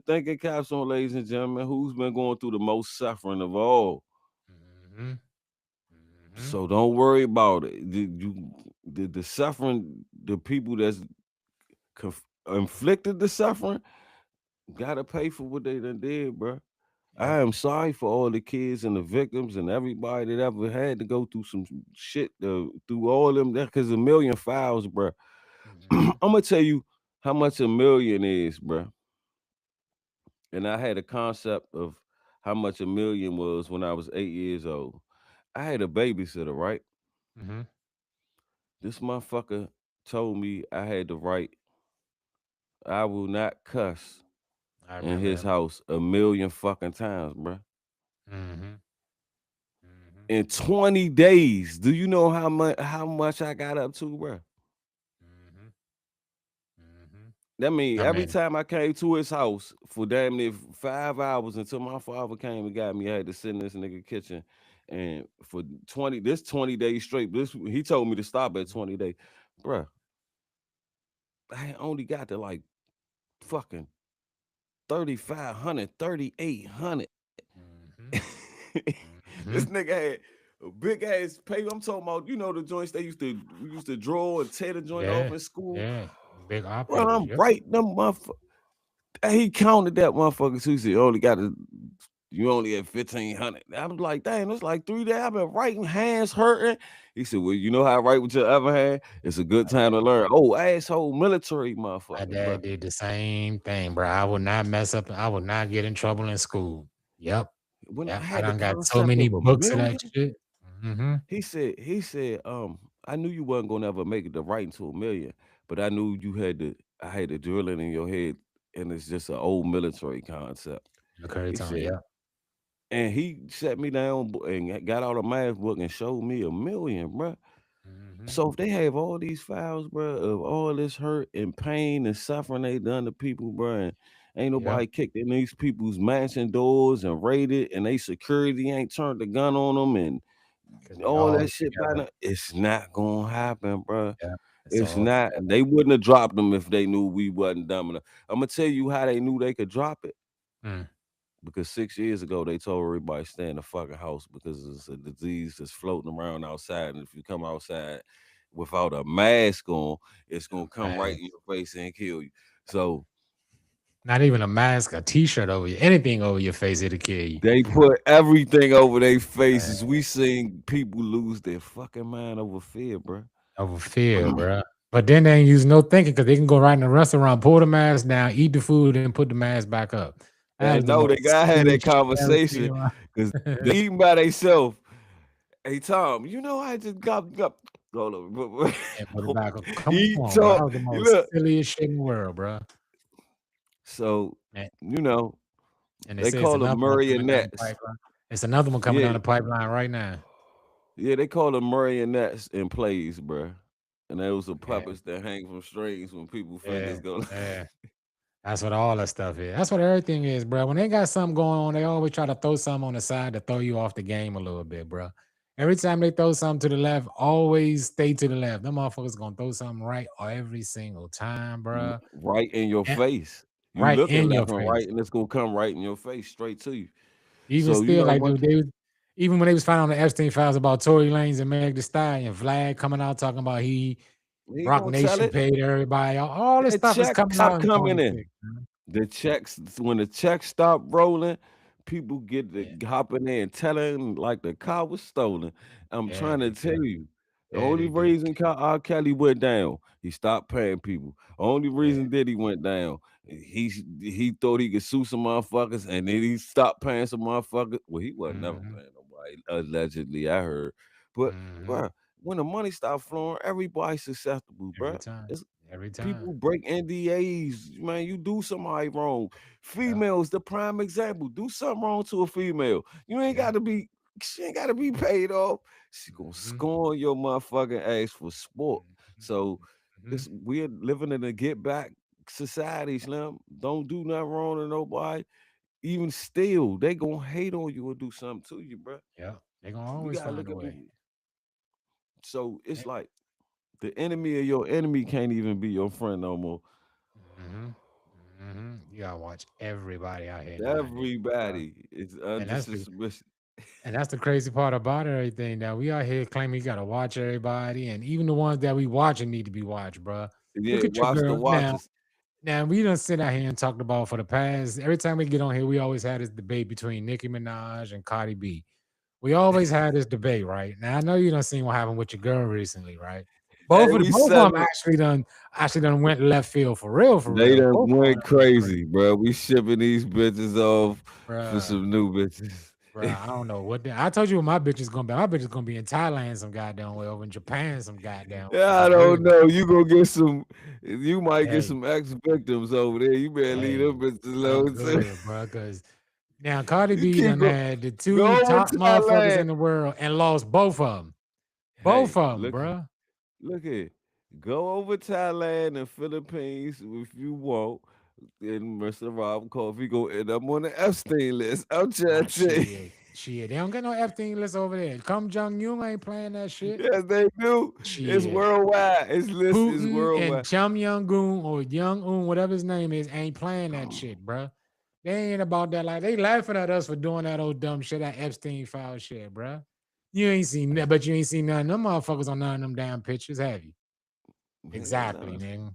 S2: thinking caps on, ladies and gentlemen. Who's been going through the most suffering of all? So don't worry about it. The suffering, the people that's inflicted the suffering, gotta pay for what they done did, bro. I am sorry for all the kids and the victims and everybody that ever had to go through some shit through all of them. Because a million files, bro. I'm gonna tell you how much a million is, bro. And I had a concept of how much a million was when I was 8 years old. I had a babysitter, right? This motherfucker told me I had the right. I will not cuss in his house a million fucking times, bro. In 20 days, do you know how much I got up to, bro? That means every time I came to his house for damn near 5 hours until my father came and got me, I had to sit in this nigga kitchen. And for 20 days straight, he told me to stop at 20 days. Bruh, I only got to like fucking 3,500, 3,800. This nigga had A big ass paper. I'm talking about, the joints we used to draw and tear the joint off in school.
S3: Yeah. Big
S2: Bro,
S3: operators.
S2: I'm
S3: Yep.
S2: writing them motherfuckers. He counted that motherfucker too. He said, you only had 1,500. I was like, damn, it's like 3 days. I've been writing, hands hurting. He said, well, you know how I write with your other hand? It's a good time to learn. Oh, asshole, military
S3: My
S2: motherfucker, bro.
S3: dad did the same thing, bro. I would not mess up. I would not get in trouble in school. Yep.
S2: When I
S3: I
S2: had the
S3: done got so
S2: concept
S3: many
S2: of a
S3: books of that
S2: million,
S3: shit. Mm-hmm.
S2: he said, I knew you wasn't gonna ever make it to writing to a million, but I knew I had to drill it in your head, and it's just an old military concept.
S3: Okay,
S2: He
S3: Tony.
S2: said,
S3: Yeah.
S2: and he sat me down and got out a math book and showed me a million, bro.
S3: Mm-hmm.
S2: So if they have all these files, bro, of all this hurt and pain and suffering they done to people, bro, and ain't
S3: Yep.
S2: nobody kicked in these people's mansion doors and raided, and they security ain't turned the gun on them, and
S3: Because they
S2: all
S3: all
S2: that shit by
S3: together.
S2: now, it's not gonna happen, bro.
S3: Yeah. It's
S2: It's
S3: all
S2: not.
S3: together.
S2: They wouldn't have dropped them if they knew we wasn't dumb enough. I'm gonna tell you how they knew they could drop it.
S3: Mm.
S2: Because 6 years ago they told everybody stay in the fucking house because it's a disease that's floating around outside, and if you come outside without a mask on, it's gonna come right
S3: Man,
S2: in your face and kill you. So
S3: not even a mask, a t-shirt over you, anything over your face, it'll kill you.
S2: they put everything over their
S3: Man,
S2: faces. We seen people lose their fucking mind over fear, bro.
S3: over fear, bro. But then they ain't use no thinking because they can go right in the restaurant, pull the mask down, eat the food, and put the mask back up. That was
S2: And
S3: the
S2: no, they
S3: most
S2: gotta have that
S3: silliest shit I ever seen
S2: conversation
S3: in my
S2: because they eating by themselves. Hey Tom, I just got hold on.
S3: and put it back up. Come
S2: He
S3: on, bro. That
S2: talk.
S3: was the most
S2: Look,
S3: silliest shit in the world, bro.
S2: so
S3: And,
S2: you know
S3: and they
S2: they
S3: say it's
S2: call them
S3: another one coming down the
S2: marionettes.
S3: pipeline. It's another one coming down
S2: Yeah,
S3: the pipeline right now.
S2: yeah, they call them marionettes in plays, bruh. And those are
S3: Yeah,
S2: puppets that hang from strings when people
S3: yeah,
S2: fingers go.
S3: yeah. That's what all that stuff is. That's what everything is, bro. When they got something going on, they always try to throw something on the side to throw you off the game a little bit, bro. Every time they throw something to the left, always stay to the left. Them motherfuckers gonna throw something right every single time, bro.
S2: Right in your
S3: And
S2: face. You
S3: right
S2: looking
S3: in your
S2: left and
S3: face.
S2: right, and it's gonna come right in your face, straight to you.
S3: Even
S2: So
S3: still, like
S2: one
S3: even when they was finding on the Epstein files about Tory Lanez and Meg Thee Stallion, Vlad coming out talking about
S2: he
S3: Rock
S2: gonna tell
S3: Nation
S2: it.
S3: paid everybody. All this
S2: That
S3: stuff is
S2: check
S3: coming
S2: stop
S3: out in
S2: coming
S3: 26,
S2: in.
S3: man.
S2: The checks, when the checks stop rolling, people get to
S3: Yeah,
S2: hopping in and telling like the car was stolen. I'm
S3: yeah,
S2: trying to
S3: they
S2: tell
S3: do.
S2: you, the
S3: Yeah,
S2: only
S3: they do.
S2: reason R. Kelly went down, he stopped paying people. Only
S3: Yeah.
S2: reason Diddy went down, he thought he could sue some motherfuckers, and then he stopped paying some motherfuckers. Well, he wasn't never
S3: Mm-hmm.
S2: paying nobody, allegedly, I heard. But
S3: Mm-hmm.
S2: bruh, when the money stopped flowing, everybody's susceptible,
S3: Every
S2: bruh.
S3: time.
S2: It's
S3: Every time.
S2: people break NDAs, man. You do somebody wrong.
S3: Yeah.
S2: Females, the prime example. Do something wrong to a female. You ain't
S3: Yeah.
S2: got to be. She ain't got to be paid off. She gonna
S3: Mm-hmm.
S2: scorn your motherfucking ass for sport. So
S3: Mm-hmm.
S2: we're living in a get back society, Slim. Don't do nothing wrong to nobody. Even still, they gonna hate on you or do something to you, bro.
S3: Yeah. They're gonna
S2: You
S3: always
S2: gotta
S3: find
S2: look
S3: a
S2: at
S3: way.
S2: me. So
S3: Eh,
S2: it's like the enemy of your enemy can't even be your friend no more.
S3: Mm-hmm. Mm-hmm. You gotta watch everybody out here nowadays, bro.
S2: Everybody is
S3: And
S2: under
S3: that's the
S2: suspicion.
S3: and that's the crazy part about everything. Now we out here claiming you gotta watch everybody, and even the ones that we watching need to be watched, bro. Look
S2: Yeah,
S3: at your
S2: watch the
S3: girl now.
S2: watches.
S3: Now we done sit out here and talked about for the past. Every time we get on here, we always had this debate between Nicki Minaj and Cardi B. We always had this debate, right? Now I know you done seen what happened with your girl recently, right?
S2: Hey,
S3: Both
S2: we
S3: of them
S2: settled.
S3: actually done went left field for real, for
S2: They
S3: real.
S2: done
S3: Both of them
S2: went
S3: done went crazy,
S2: crazy, bro. We shipping these bitches off for
S3: bruh.
S2: some new bitches.
S3: I don't know what I told you what my bitch is gonna be. My bitch is gonna be in Thailand some goddamn way, over in Japan some goddamn way.
S2: Yeah, I
S3: For real.
S2: don't know. You gonna get some. You might get
S3: Hey,
S2: some ex victims over there. You better leave
S3: hey,
S2: them bitches
S3: I'm
S2: alone too.
S3: good, bro. Cause now Cardi
S2: You
S3: B
S2: keep
S3: done had the
S2: go
S3: 2
S2: over
S3: top motherfuckers
S2: Thailand.
S3: in the world and lost both of them. Both
S2: Hey,
S3: of them, bro.
S2: look here. Go over Thailand and Philippines if you want. Then Mr. Rob Coffee go end up on the Epstein list. I'm trying
S3: Ah,
S2: to tell you.
S3: shit. They don't get no Epstein list over there. Kim Jong Un ain't playing that shit.
S2: Yes, they do. It's
S3: Shit.
S2: worldwide. It's list is
S3: Putin and
S2: worldwide.
S3: Kim Jong Un or Young Un, whatever his name is, ain't playing that shit, bro. They ain't about that. Like they laughing at us for doing that old dumb shit, that Epstein file shit, bro. You ain't seen that, but you ain't seen none of them motherfuckers on none of them damn pictures, have you?
S2: Hell
S3: Exactly,
S2: nah.
S3: nigga.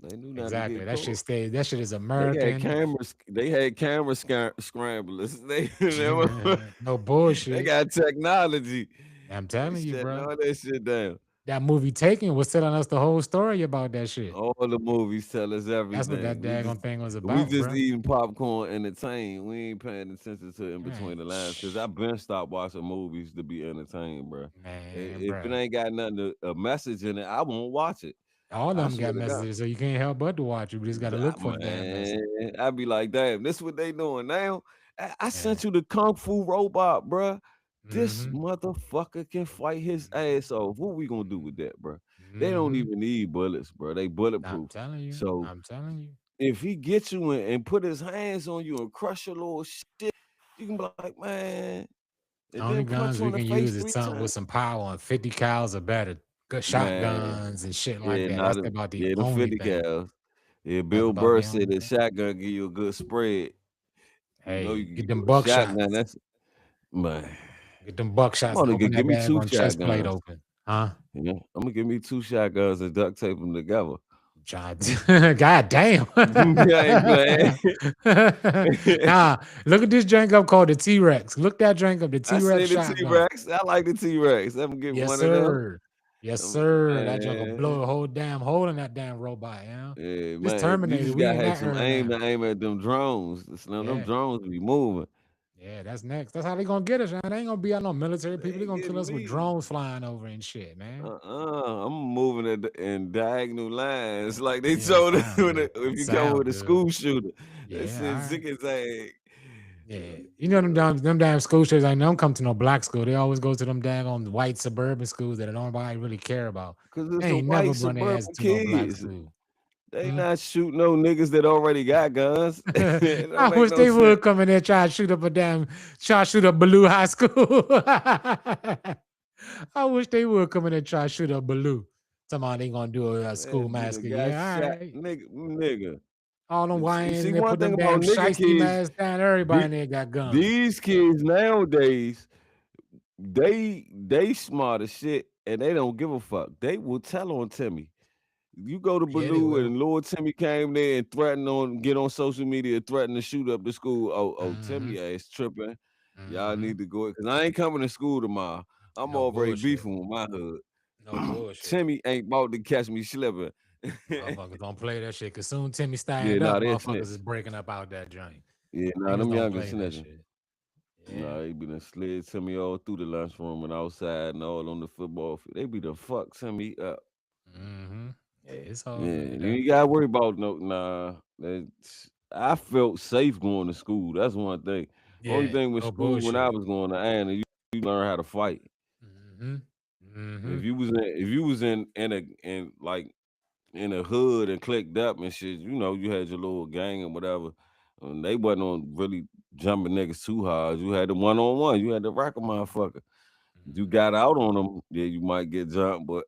S2: They knew not to
S3: Exactly.
S2: get
S3: That shit
S2: caught.
S3: stays. That shit is
S2: They had
S3: American.
S2: cameras. They had camera scramblers. They never.
S3: No
S2: They
S3: bullshit.
S2: got technology.
S3: I'm
S2: They
S3: telling you,
S2: shutting
S3: bro.
S2: all that shit down.
S3: That movie Taken was telling us the whole story about that shit.
S2: All the movies tell us
S3: That's what that
S2: everything.
S3: daggone thing was
S2: We
S3: about,
S2: just
S3: bro.
S2: eating popcorn, entertained. We ain't paying attention to in between
S3: Man,
S2: the lines because I've been stopped watching movies to be entertained, bro.
S3: man,
S2: If it
S3: bro.
S2: ain't got nothing a message in it, I won't watch it.
S3: All of
S2: I
S3: them got
S2: swear to God.
S3: messages, so you can't help but to watch it. We just got to look for the damn message.
S2: Man, I be like, damn, this what they doing now. I
S3: Yeah.
S2: sent you the Kung Fu Robot, bruh. This
S3: Mm-hmm.
S2: motherfucker can fight his ass off. What we gonna do with that, bruh? They don't
S3: Mm-hmm.
S2: even need bullets, bro. They
S3: I'm
S2: bulletproof.
S3: telling you.
S2: So
S3: I'm telling you.
S2: if he gets you in and put his hands on you and crush your little shit, you can be like, man,
S3: The
S2: and
S3: only
S2: then punch
S3: guns
S2: you
S3: we
S2: in the
S3: can
S2: face
S3: use is
S2: 3
S3: something with
S2: times.
S3: some power and 50 cals or better. Good
S2: Man,
S3: shotguns and shit like
S2: yeah,
S3: that.
S2: not
S3: That's
S2: a,
S3: about the
S2: yeah, the
S3: only
S2: 50
S3: thing.
S2: cals. Yeah,
S3: That's
S2: Bill
S3: about
S2: Burr
S3: the
S2: said
S3: only
S2: that
S3: thing.
S2: shotgun give you a good spread. You know, you
S3: Hey,
S2: can
S3: get
S2: get
S3: them
S2: with a shotgun.
S3: buckshots.
S2: That's man.
S3: Get them
S2: I'm
S3: buckshots and
S2: gonna
S3: open
S2: give
S3: that
S2: me 2
S3: daggone chest plate
S2: shotguns.
S3: open. Huh?
S2: Yeah, I'm gonna give me 2 shotguns and duct tape them together.
S3: John, God damn.
S2: I ain't playing.
S3: Nah, look at this drink up called the T-Rex. Look that drink up, the
S2: I
S3: T-Rex
S2: seen the
S3: shotgun.
S2: T-Rex. I like the T-Rex. I'm gonna get
S3: Yes,
S2: one of them.
S3: sir. Yes, sir. That junk will blow
S2: Man.
S3: a whole damn hole in that damn robot, yeah.
S2: Yeah,
S3: This
S2: man. You
S3: Terminator,
S2: just
S3: we
S2: gotta
S3: in
S2: have
S3: that
S2: some
S3: era
S2: aim
S3: now.
S2: to aim at them drones. Them
S3: Yeah.
S2: drones be moving.
S3: Yeah, that's next. That's how they gonna get us, man. They ain't gonna be out no military
S2: They
S3: people. They
S2: ain't
S3: gonna kill
S2: getting
S3: us with
S2: me.
S3: drones flying over and shit, man.
S2: I'm moving in diagonal lines like they
S3: Yeah,
S2: told us
S3: sound good.
S2: if you come
S3: Sound
S2: with a
S3: good.
S2: school shooter. That
S3: Yeah,
S2: shit
S3: all right.
S2: sick as egg.
S3: Yeah. You know them damn school shooters, I don't come to no black school. They always go to them daggone white suburban schools that nobody really care about.
S2: Cause
S3: They
S2: it's the
S3: ain't never
S2: white
S3: run their ass
S2: suburban
S3: to no black
S2: kids.
S3: school.
S2: They
S3: Hmm?
S2: not shooting no niggas that already got guns. It
S3: I
S2: don't make
S3: wish
S2: no
S3: they
S2: sense.
S3: would come in there and try to shoot up Baloo High School. I wish they would come in there and try to shoot up Baloo. Somebody ain't gonna do a school
S2: Man, nigga
S3: massacre.
S2: got
S3: Yeah, all
S2: shot.
S3: right.
S2: Nigga.
S3: All them YNs
S2: See,
S3: and they
S2: one
S3: put
S2: thing
S3: them
S2: about
S3: damn
S2: nigga
S3: shiesty
S2: kids,
S3: masks down. Everybody
S2: the,
S3: in there got guns.
S2: these kids nowadays, they smart as shit and they don't give a fuck. They will tell on Timmy. You go to
S3: Yeah, they
S2: Baloo
S3: will.
S2: and Lord Timmy came there and get on social media, threaten to shoot up the school. Oh,
S3: Mm-hmm.
S2: Timmy ass tripping. Y'all
S3: Mm-hmm.
S2: need to go because I ain't coming to school tomorrow. I'm
S3: No
S2: already
S3: bullshit.
S2: beefing with my hood.
S3: No bullshit.
S2: Timmy ain't about to catch me slipping.
S3: Motherfuckers don't play that shit. Cause soon Timmy
S2: Yeah,
S3: stand up,
S2: nah, they a
S3: motherfuckers
S2: snitch.
S3: is breaking up out that joint.
S2: Yeah, nah,
S3: Niggas
S2: them
S3: don't
S2: youngers
S3: play that
S2: snitching.
S3: shit.
S2: Nah,
S3: Yeah.
S2: they be done slid Timmy all through the lunchroom and outside and all on the football field. They be done fuck Timmy up.
S3: Mm-hmm. Yeah, it's all
S2: Yeah,
S3: good
S2: you
S3: though.
S2: ain't gotta worry about no nah. I felt safe going to school. That's one thing. Only
S3: Yeah,
S2: thing with
S3: no
S2: school when I
S3: bullshit.
S2: was going to Anna, you learn how to fight.
S3: Mm-hmm. Mm-hmm.
S2: If you was in like in a hood and clicked up and shit, you know, you had your little gang and whatever. And they wasn't on really jumping niggas too hard. You had the one on one. You had to rock a motherfucker. You got out on them, yeah, you might get jumped, but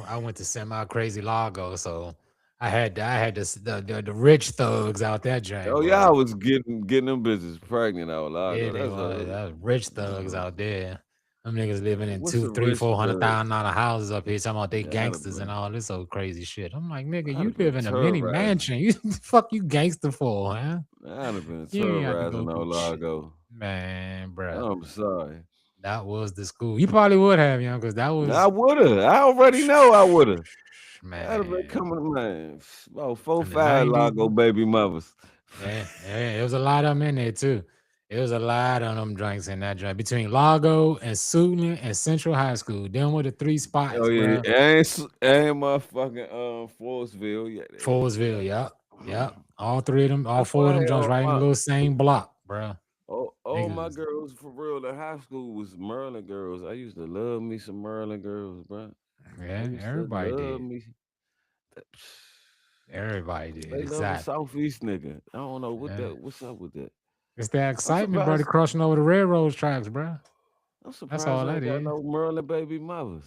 S3: I went to semi crazy Largo, so I had the rich thugs out that joint,
S2: oh yeah,
S3: boy.
S2: I was getting them bitches pregnant out loud.
S3: Yeah, they
S2: That's
S3: was.
S2: a
S3: That was rich thugs out there. Them niggas living in
S2: what's
S3: two,
S2: a
S3: three,
S2: rich thug?
S3: $400,000 houses up here, talking about they
S2: Yeah,
S3: gangsters and all this old crazy shit. I'm like, nigga,
S2: I'd
S3: you
S2: have been
S3: live in a mini
S2: terrorizing.
S3: mansion. You fuck you gangster for, huh?
S2: I'd have been
S3: You ain't have to go
S2: terrorizing
S3: through
S2: all
S3: shit.
S2: Lago.
S3: Man, bruh.
S2: I'm sorry.
S3: That was the school. You probably would have, because that
S2: I
S3: was
S2: woulda. I already know I woulda. I'd have been
S3: man.
S2: coming, man. About 4,
S3: In the
S2: 5
S3: 90s,
S2: Lago baby mothers.
S3: yeah, it was a lot of them in there too. It was a lot of them drinks in that joint between Largo and Suitland and Central High School. Them were the three
S2: Oh
S3: spots,
S2: yeah,
S3: bro.
S2: and motherfucking Forestville. Yeah,
S3: Forestville, yep. All three of them, all
S2: that's
S3: four of
S2: why
S3: them joints right in the little same block, bro.
S2: all my
S3: Niggas,
S2: girls for real in high school was Maryland girls. I used to love me some Maryland girls, bro. I
S3: yeah,
S2: used to
S3: everybody
S2: love
S3: did.
S2: me.
S3: Everybody did,
S2: They love a
S3: exactly.
S2: Southeast nigga. I don't know
S3: Yeah.
S2: what's up with that.
S3: It's that
S2: I'm
S3: excitement, bro.
S2: surprised.
S3: They crossing over the railroad tracks, bro.
S2: I'm
S3: That's
S2: surprised
S3: all
S2: I
S3: that
S2: ain't got
S3: is.
S2: no Maryland baby mothers.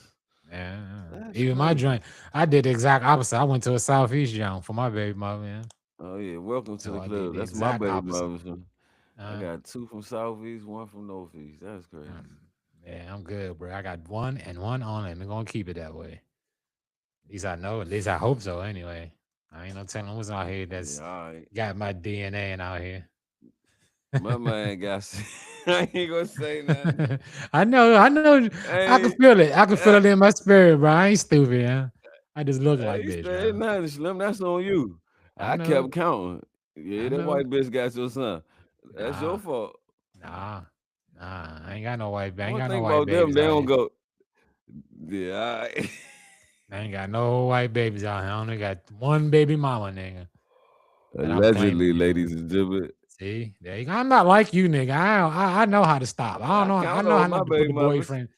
S3: Yeah.
S2: That's
S3: Even my
S2: crazy.
S3: joint, I did the exact opposite. I went to a Southeast joint for my baby mother, man.
S2: Oh yeah, welcome to
S3: So
S2: the
S3: I did
S2: club.
S3: the
S2: That's my
S3: exact
S2: baby
S3: opposite.
S2: mothers. I got 2 from Southeast, 1 from Northeast. That's crazy.
S3: Yeah, I'm good, bro. I got one and one only. I'm gonna keep it that way. At least I know. At least I hope so. Anyway, I ain't no telling what's out here that's
S2: Yeah, all right.
S3: got my DNA and out here.
S2: My man got. I ain't gonna say nothing.
S3: I know. I know. I can
S2: Hey,
S3: feel it. I can feel it in my spirit, bro. I ain't stupid, huh? I just look
S2: I
S3: like
S2: ain't
S3: this,
S2: saying
S3: bro.
S2: nothing, Slim. That's on you.
S3: I
S2: I
S3: know.
S2: kept counting. Yeah,
S3: I
S2: that
S3: know.
S2: white bitch got your son. That's
S3: Nah,
S2: your fault.
S3: nah, nah. I ain't got no white. I ain't
S2: One
S3: got no
S2: thing
S3: white
S2: about them,
S3: babies
S2: they
S3: out
S2: don't
S3: here.
S2: go. Yeah, all right.
S3: I ain't got no white babies out here. I only got one baby mama, nigga, that I'm claiming.
S2: Allegedly,
S3: Nigga.
S2: ladies and gentlemen.
S3: See, there you go. I'm not like you, nigga. I know how to stop. I don't
S2: I
S3: know. I
S2: count
S3: know how
S2: on my
S3: not to put
S2: baby
S3: the
S2: mamas.
S3: boyfriend.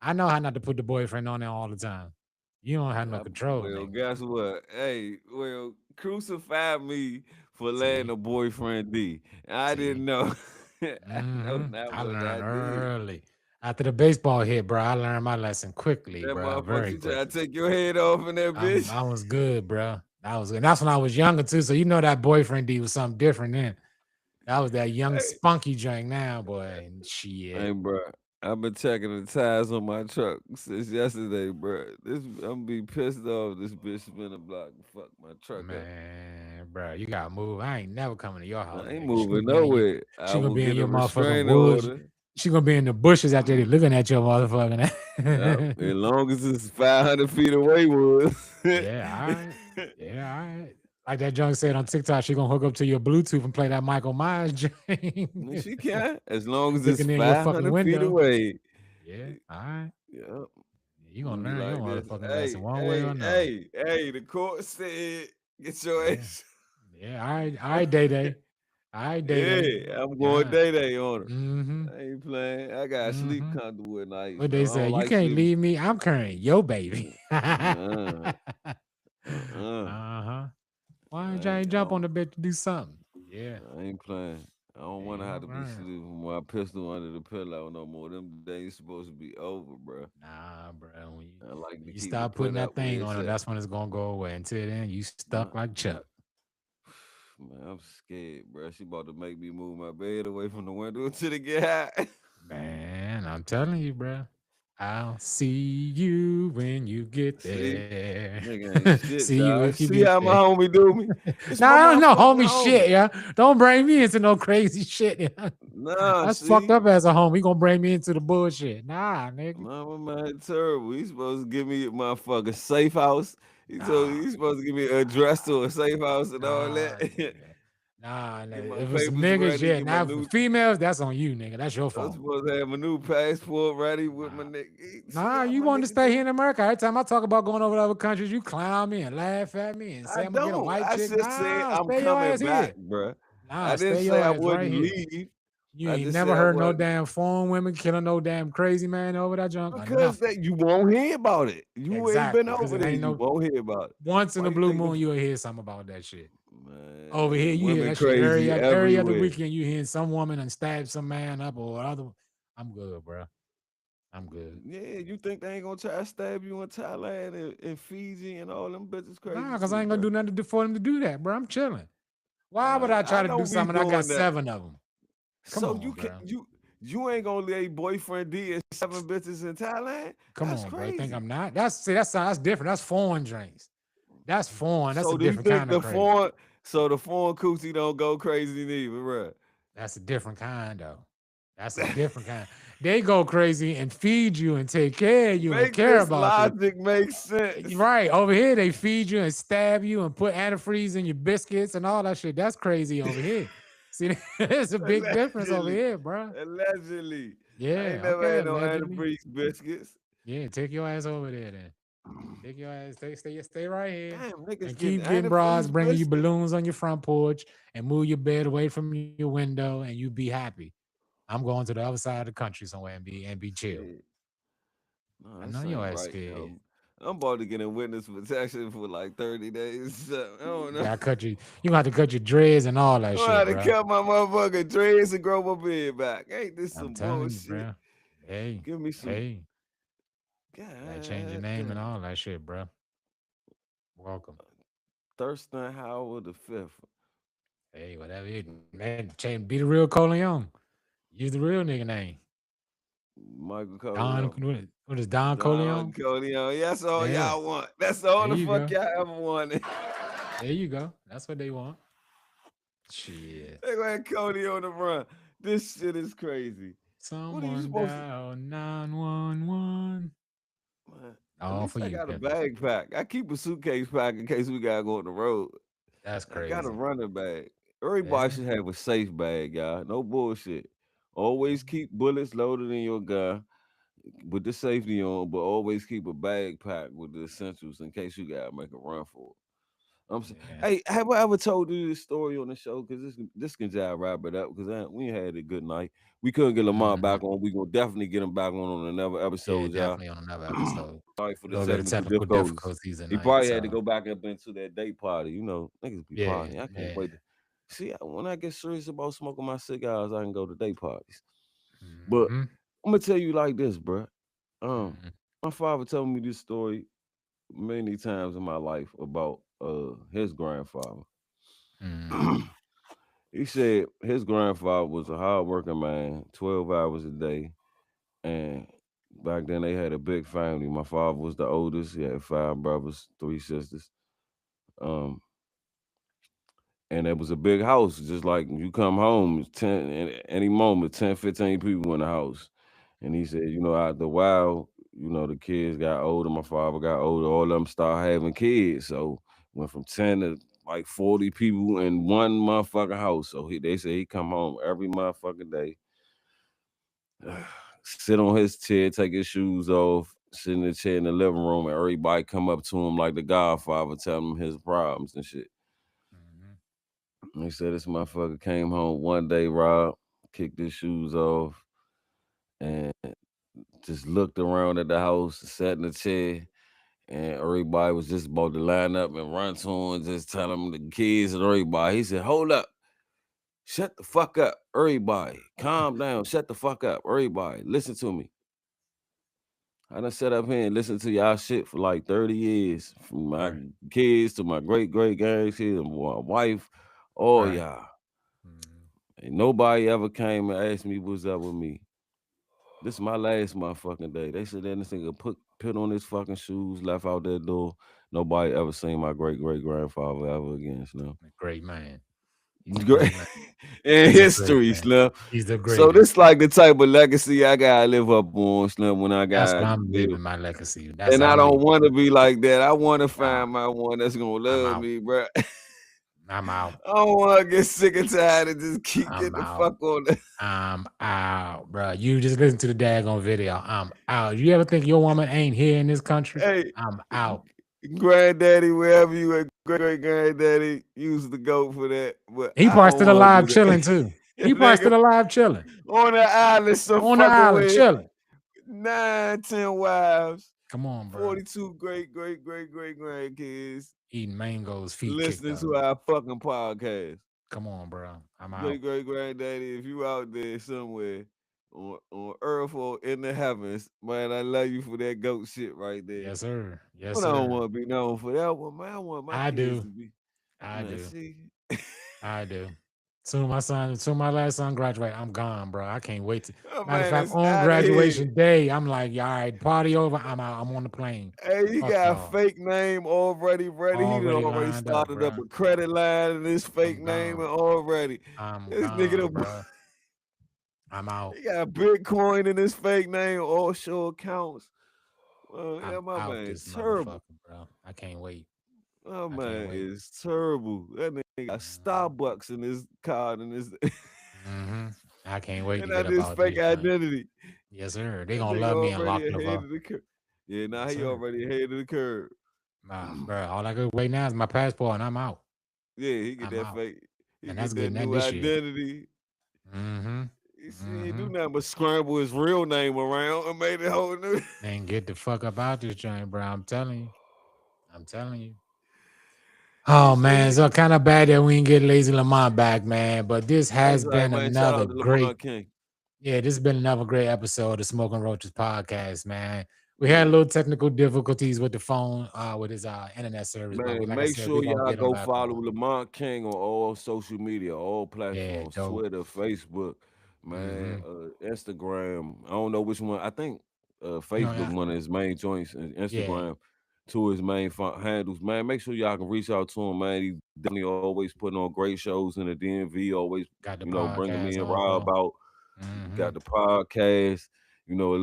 S3: I know how not to put the boyfriend on there all the time. You don't have no control,
S2: Well,
S3: nigga.
S2: guess what? Hey, well, crucify me for letting
S3: See,
S2: a boyfriend be. I didn't
S3: see.
S2: know. I know not
S3: I
S2: what I
S3: learned
S2: did.
S3: early. After the baseball hit, bro, I learned my lesson quickly,
S2: That
S3: bro.
S2: motherfucker,
S3: Very
S2: she try to
S3: quickly.
S2: take your head off in that bitch.
S3: I was good, bro. I was good. And that's when I was younger too. So you know that boyfriend D was something different then. That was that young
S2: Hey,
S3: spunky drink now, boy. And shit.
S2: hey, bro. I've been checking the tires on my truck since yesterday, bro. I'm gonna be pissed off. This bitch spin a block and fuck my truck up.
S3: Man, bro, you gotta move. I ain't never coming to your house,
S2: I ain't
S3: nigga. She gonna
S2: moving
S3: be in your,
S2: nowhere. I
S3: she gonna
S2: will
S3: be in
S2: get a
S3: your motherfucking
S2: restraining
S3: woods.
S2: order.
S3: She gonna be in the bushes out there looking at your motherfucking
S2: Yep.
S3: ass.
S2: As long as it's 500 feet away, was.
S3: Yeah, all right. Yeah, all right. Like that junk said on TikTok, she gonna hook up to your Bluetooth and play that Michael Myers joint.
S2: She can, as long as it's
S3: Looking in your fucking
S2: 500 feet
S3: window.
S2: away.
S3: Yeah, all right.
S2: Yep.
S3: You
S2: I'm
S3: gonna
S2: gonna be
S3: learn your
S2: like this.
S3: motherfucking lesson
S2: Hey,
S3: one way or
S2: hey,
S3: another.
S2: hey, hey, the court said, get your
S3: Yeah.
S2: ass.
S3: Yeah, all right, Day Day. All right, Day Day.
S2: Yeah, I'm going
S3: Yeah.
S2: day on her.
S3: Mm-hmm.
S2: I ain't playing. I got sleep
S3: Mm-hmm.
S2: comfortable at night,
S3: What
S2: so
S3: they
S2: I
S3: say,
S2: don't
S3: you
S2: like
S3: can't
S2: sleeping.
S3: leave me. I'm carrying your baby.
S2: Uh, uh-uh.
S3: Uh-huh. Why
S2: I
S3: ain't y'all
S2: ain't,
S3: ain't
S2: I
S3: jump on
S2: don't,
S3: the bed to do something? Yeah.
S2: I ain't playing. I don't
S3: Yeah,
S2: want to
S3: you
S2: have
S3: gonna
S2: to be
S3: learn.
S2: sleeping with my pistol under the pillow no more. Them days supposed to be over, bro.
S3: Nah, bro.
S2: I like
S3: When
S2: to
S3: you
S2: keep the
S3: start
S2: put
S3: putting
S2: up
S3: that
S2: where
S3: thing
S2: it's
S3: on it,
S2: at.
S3: that's when it's gonna go away. Until then, you stuck
S2: Nah,
S3: like
S2: nah.
S3: Chuck.
S2: Man, I'm scared, bro. She about to make me move my bed away from the window until it get hot.
S3: Man, I'm telling you, bro. I'll see you when you get
S2: See,
S3: there.
S2: nigga ain't shit,
S3: See you
S2: y'all.
S3: if you
S2: See
S3: get
S2: how my
S3: there.
S2: homie do me? It's
S3: Nah,
S2: my
S3: I don't know,
S2: motherfucking
S3: homie
S2: homie.
S3: shit, yeah. Don't bring me into no crazy shit. Yeah.
S2: Nah,
S3: That's fucked
S2: see,
S3: up as a homie. You gonna bring me into the bullshit. Nah, nigga.
S2: my man terrible. He's supposed to give me a motherfucking safe house. He told me
S3: Nah,
S2: he's supposed to give me an address to a safe house and all
S3: nah,
S2: that.
S3: nigga. Nah,
S2: Get
S3: nigga.
S2: my
S3: If it's some
S2: papers
S3: niggas,
S2: ready.
S3: yeah.
S2: Get my
S3: Now for
S2: new.
S3: females, that's on you, nigga. That's your
S2: I'm
S3: fault.
S2: supposed to have my new passport ready with my
S3: Nah.
S2: nigga. See
S3: Nah,
S2: how
S3: you
S2: my
S3: want to
S2: nigga
S3: stay here
S2: do?
S3: in America. Every time I talk about going over to other countries, you clown me and laugh at me and
S2: I
S3: say I'm gonna get a
S2: don't.
S3: white
S2: I
S3: chick.
S2: just said
S3: Nah,
S2: I'm
S3: stay your
S2: coming
S3: ass
S2: back,
S3: here.
S2: bruh.
S3: Nah,
S2: I didn't
S3: stay
S2: say
S3: your
S2: I
S3: ass right
S2: wouldn't
S3: here.
S2: leave.
S3: You
S2: I
S3: ain't
S2: just
S3: never
S2: said I
S3: heard no
S2: wasn't
S3: damn foreign women killing no damn crazy man over that junk or
S2: because
S3: nothing.
S2: that you won't hear about it. You ain't been
S3: Exactly, because
S2: over
S3: it
S2: there.
S3: ain't
S2: You
S3: no
S2: won't hear about it.
S3: once in
S2: Why
S3: the
S2: you
S3: blue
S2: think
S3: moon you'll hear something about that shit. Over here,
S2: man,
S3: you hear
S2: women
S3: that shit
S2: crazy
S3: every other
S2: everywhere?
S3: weekend. You hearing some woman and stab some man up or other. I'm good, bro. I'm good.
S2: Yeah, you think they ain't gonna try to stab you in Thailand and Fiji and all them bitches
S3: Nah,
S2: crazy
S3: because I
S2: too,
S3: ain't gonna
S2: bro.
S3: do nothing for them to do that, bro. I'm chilling. Why would I try
S2: I
S3: to do
S2: don't be
S3: something? I got
S2: doing that.
S3: 7 of them. Come
S2: So
S3: on, bro.
S2: you ain't gonna let boyfriend D and 7 bitches in Thailand?
S3: Come
S2: That's
S3: on, bro. You think
S2: crazy.
S3: I'm not? That's different. That's foreign drinks. That's foreign. That's a
S2: So do you
S3: different
S2: think
S3: kind of crazy.
S2: the foreign coochie don't go crazy neither, bro?
S3: That's a different kind, though. That's a different kind. They go crazy and feed you and take care of you and
S2: Make
S3: care
S2: this
S3: about you.
S2: logic make sense.
S3: Right. Over here, they feed you and stab you and put antifreeze in your biscuits and all that shit. That's crazy over here. See, there's a big difference over
S2: Allegedly.
S3: here, bro.
S2: Allegedly. I ain't
S3: Yeah.
S2: never
S3: Okay.
S2: had no
S3: Allegedly.
S2: antifreeze biscuits.
S3: Yeah. Take your ass over there then. Take your ass. Stay right here.
S2: Damn, niggas
S3: And
S2: getting
S3: keep getting bras,
S2: antifreeze
S3: bringing you
S2: biscuits.
S3: balloons on your front porch and move your bed away from your window and you be happy. I'm going to the other side of the country somewhere and be chill.
S2: Shit. No,
S3: I
S2: this
S3: know your
S2: ain't
S3: ass
S2: right,
S3: scared.
S2: yo. I'm about to get in witness protection for like 30 days. So, I don't
S3: You
S2: know.
S3: gotta cut you. You gonna have to cut your dreads and all that
S2: I'm gonna
S3: shit,
S2: have to
S3: bro.
S2: cut my motherfucking dreads and grow my beard back. Ain't this
S3: I'm
S2: some
S3: telling you,
S2: bullshit?
S3: bro. Hey,
S2: Give me some.
S3: hey, gotta change your
S2: God
S3: name and
S2: damn.
S3: all that shit, bro. Welcome.
S2: Thurston Howard the fifth.
S3: Hey, whatever. Man, change. Be the real Coleon. Use the real nigga name.
S2: Michael
S3: Don,
S2: Corleone.
S3: what is Don
S2: Don
S3: Corleone?
S2: Corleone. Yeah, that's all
S3: Yeah.
S2: y'all want. That's all
S3: There
S2: the
S3: you
S2: fuck
S3: go.
S2: y'all ever wanted.
S3: There you go. That's what they want. Shit.
S2: They got Cody on the run. This shit is crazy. What are you
S3: Someone
S2: supposed to?
S3: dial 911.
S2: Man, at
S3: All
S2: least
S3: for
S2: I
S3: you,
S2: got a
S3: Pimpin'.
S2: bag pack. I keep a suitcase pack in case we gotta go on the road.
S3: That's
S2: I got a
S3: crazy.
S2: running bag. Everybody
S3: Yeah.
S2: should have a safe bag, y'all. No bullshit. Always keep bullets loaded in your gun with the safety on, but always keep a bag packed with the essentials in case you gotta make a run for it.
S3: Yeah.
S2: Hey, have I ever told you this story on the show? Because this can just wrap it up. Because we had a good night. We couldn't get Lamar back on. We gonna definitely get him back on another
S3: Yeah,
S2: episode, y'all.
S3: definitely on another episode.
S2: Sorry for
S3: A
S2: the
S3: little bit of
S2: technical
S3: technical
S2: difficulties.
S3: difficulties
S2: He
S3: tonight.
S2: probably had to
S3: So
S2: go back up into that date party. You know, niggas be
S3: yeah,
S2: partying. I can't
S3: yeah.
S2: wait. See, when I get serious about smoking my cigars, I can go to date parties. But
S3: Mhm.
S2: I'm gonna tell you like this, bro.
S3: Mhm.
S2: My father told me this story many times in my life about his grandfather.
S3: Mhm.
S2: He said his grandfather was a hardworking man, 12 hours a day. And back then they had a big family. My father was the oldest. He had 5 brothers, 3 sisters. Um, and it was a big house. Just like you come home, it's 10 any moment, 10, 15 people in the house. And he said, after a while, the kids got older. My father got older. All of them started having kids. So went from 10 to like 40 people in one motherfucking house. So they say he come home every motherfucking day, sit on his chair, take his shoes off, sit in the chair in the living room, and everybody come up to him like the Godfather, tell him his problems and shit.
S3: Mhm.
S2: And he said this motherfucker came home one day, Rob, kicked his shoes off, and just looked around at the house, sat in the chair, and everybody was just about to line up and run to him and just tell him the kids and everybody. He said, hold up. Shut the fuck up, everybody. Calm down. Shut the fuck up, everybody. Listen to me. I done sat up here and listened to y'all shit for like 30 years. From my
S3: Right.
S2: kids to my great grandkids to my wife, all
S3: Right.
S2: y'all.
S3: Mhm.
S2: And nobody ever came and asked me what's up with me. This is my last motherfucking day. They said that this nigga put on his fucking shoes, left out that door. Nobody ever seen my great grandfather ever again, Slim.
S3: A great man. He's a
S2: Great
S3: great man.
S2: in
S3: He's a great
S2: history,
S3: man.
S2: Slim.
S3: He's the
S2: So
S3: greatest.
S2: this like the type of legacy I gotta live up on, Slim, when I
S3: That's what
S2: gotta
S3: I'm
S2: live.
S3: leaving my legacy. That's
S2: And I
S3: I'm
S2: don't
S3: leaving.
S2: want to be like that. I want to
S3: Nah,
S2: find my one that's gonna
S3: I'm
S2: love
S3: out.
S2: me, bro.
S3: I'm out.
S2: I don't want to get sick and tired and just keep
S3: I'm
S2: getting the
S3: out.
S2: fuck on that.
S3: I'm out, bro. You just listen to the daggone video. I'm out. You ever think your woman ain't here in this country?
S2: Hey,
S3: I'm out.
S2: granddaddy, wherever you at, great granddaddy, use the goat for that. But
S3: He
S2: I
S3: probably
S2: don't
S3: still
S2: want to
S3: alive
S2: do that.
S3: chilling too. He probably
S2: Nigga
S3: still alive chilling
S2: on the island some
S3: on the
S2: fucking
S3: island
S2: way.
S3: chilling.
S2: 9, 10 wives,
S3: Come on, bro.
S2: 42 great grandkids
S3: Eating mangoes, feet kicked
S2: listening
S3: up.
S2: to our fucking podcast.
S3: Come on, bro. I'm out.
S2: Great granddaddy, if you out there somewhere on earth or in the heavens, man, I love you for that goat shit right there.
S3: Yes, sir. Yes,
S2: But I don't
S3: sir.
S2: want to be known for that one, man. I want my
S3: I
S2: kids
S3: do.
S2: to be.
S3: I
S2: Man,
S3: do.
S2: see.
S3: I do. Soon my last son graduate, I'm gone, bro. I can't wait to.
S2: Oh,
S3: Matter of
S2: man,
S3: fact,
S2: it's
S3: on
S2: out of here.
S3: graduation day, I'm like, all right, party over. I'm out. I'm on the plane.
S2: Hey, he
S3: Fuck
S2: got a
S3: y'all.
S2: fake name already ready. He done
S3: Already
S2: already
S3: lined up,
S2: started up
S3: bro.
S2: a credit line in his fake
S3: I'm
S2: name
S3: gone.
S2: and already.
S3: I'm
S2: This nigga
S3: gone,
S2: done,
S3: bro. I'm out.
S2: he got Bitcoin in his fake name, offshore accounts. Yeah,
S3: I'm
S2: my
S3: out
S2: man
S3: this
S2: is terrible.
S3: motherfucker, bro. I can't wait.
S2: My
S3: I can't
S2: man
S3: wait.
S2: is terrible. That nigga got Starbucks in his card and his
S3: Mm-hmm. I can't wait to
S2: and
S3: get
S2: that is
S3: about
S2: fake
S3: this joint.
S2: identity.
S3: Yes, sir. They
S2: That
S3: gonna
S2: nigga
S3: love me and lock
S2: already
S3: the
S2: ahead
S3: fuck.
S2: of the curve. Yeah, now
S3: Yes,
S2: he
S3: sir.
S2: already ahead of the curve.
S3: Bro, all I gotta wait now is my passport and I'm out.
S2: Yeah, he get
S3: I'm
S2: that
S3: out.
S2: fake. He
S3: And
S2: get
S3: that's
S2: that
S3: getting that
S2: new
S3: this year.
S2: identity.
S3: Mm-hmm.
S2: You see, he ain't do nothing but scramble his real name around and made it whole new.
S3: And get the fuck up out this joint, bro. I'm telling you. I'm telling you. Oh man, it's kind of bad that we didn't get Lazy Lamont back, man. But this has
S2: That's right,
S3: been
S2: man. Shout
S3: another
S2: out to
S3: great,
S2: Lamar King.
S3: this has been another great episode of Smoking Roaches podcast, man. We had a little technical difficulties with the phone, with his internet service, but
S2: Man,
S3: like I
S2: make
S3: said,
S2: sure
S3: we're gonna
S2: y'all
S3: get him
S2: go
S3: back
S2: follow
S3: on.
S2: Lamont King on all social media, all
S3: Yeah,
S2: platforms,
S3: dope.
S2: Twitter, Facebook. man. Instagram. I don't know which one. I think Facebook
S3: Yeah,
S2: one of his main joints, and
S3: yeah,
S2: Instagram two of his main handles. Man, make sure y'all can reach out to him, man. He definitely always putting on great shows in the DMV. Always,
S3: got the
S2: bringing me
S3: podcast
S2: and Rob
S3: also.
S2: out. Got the podcast.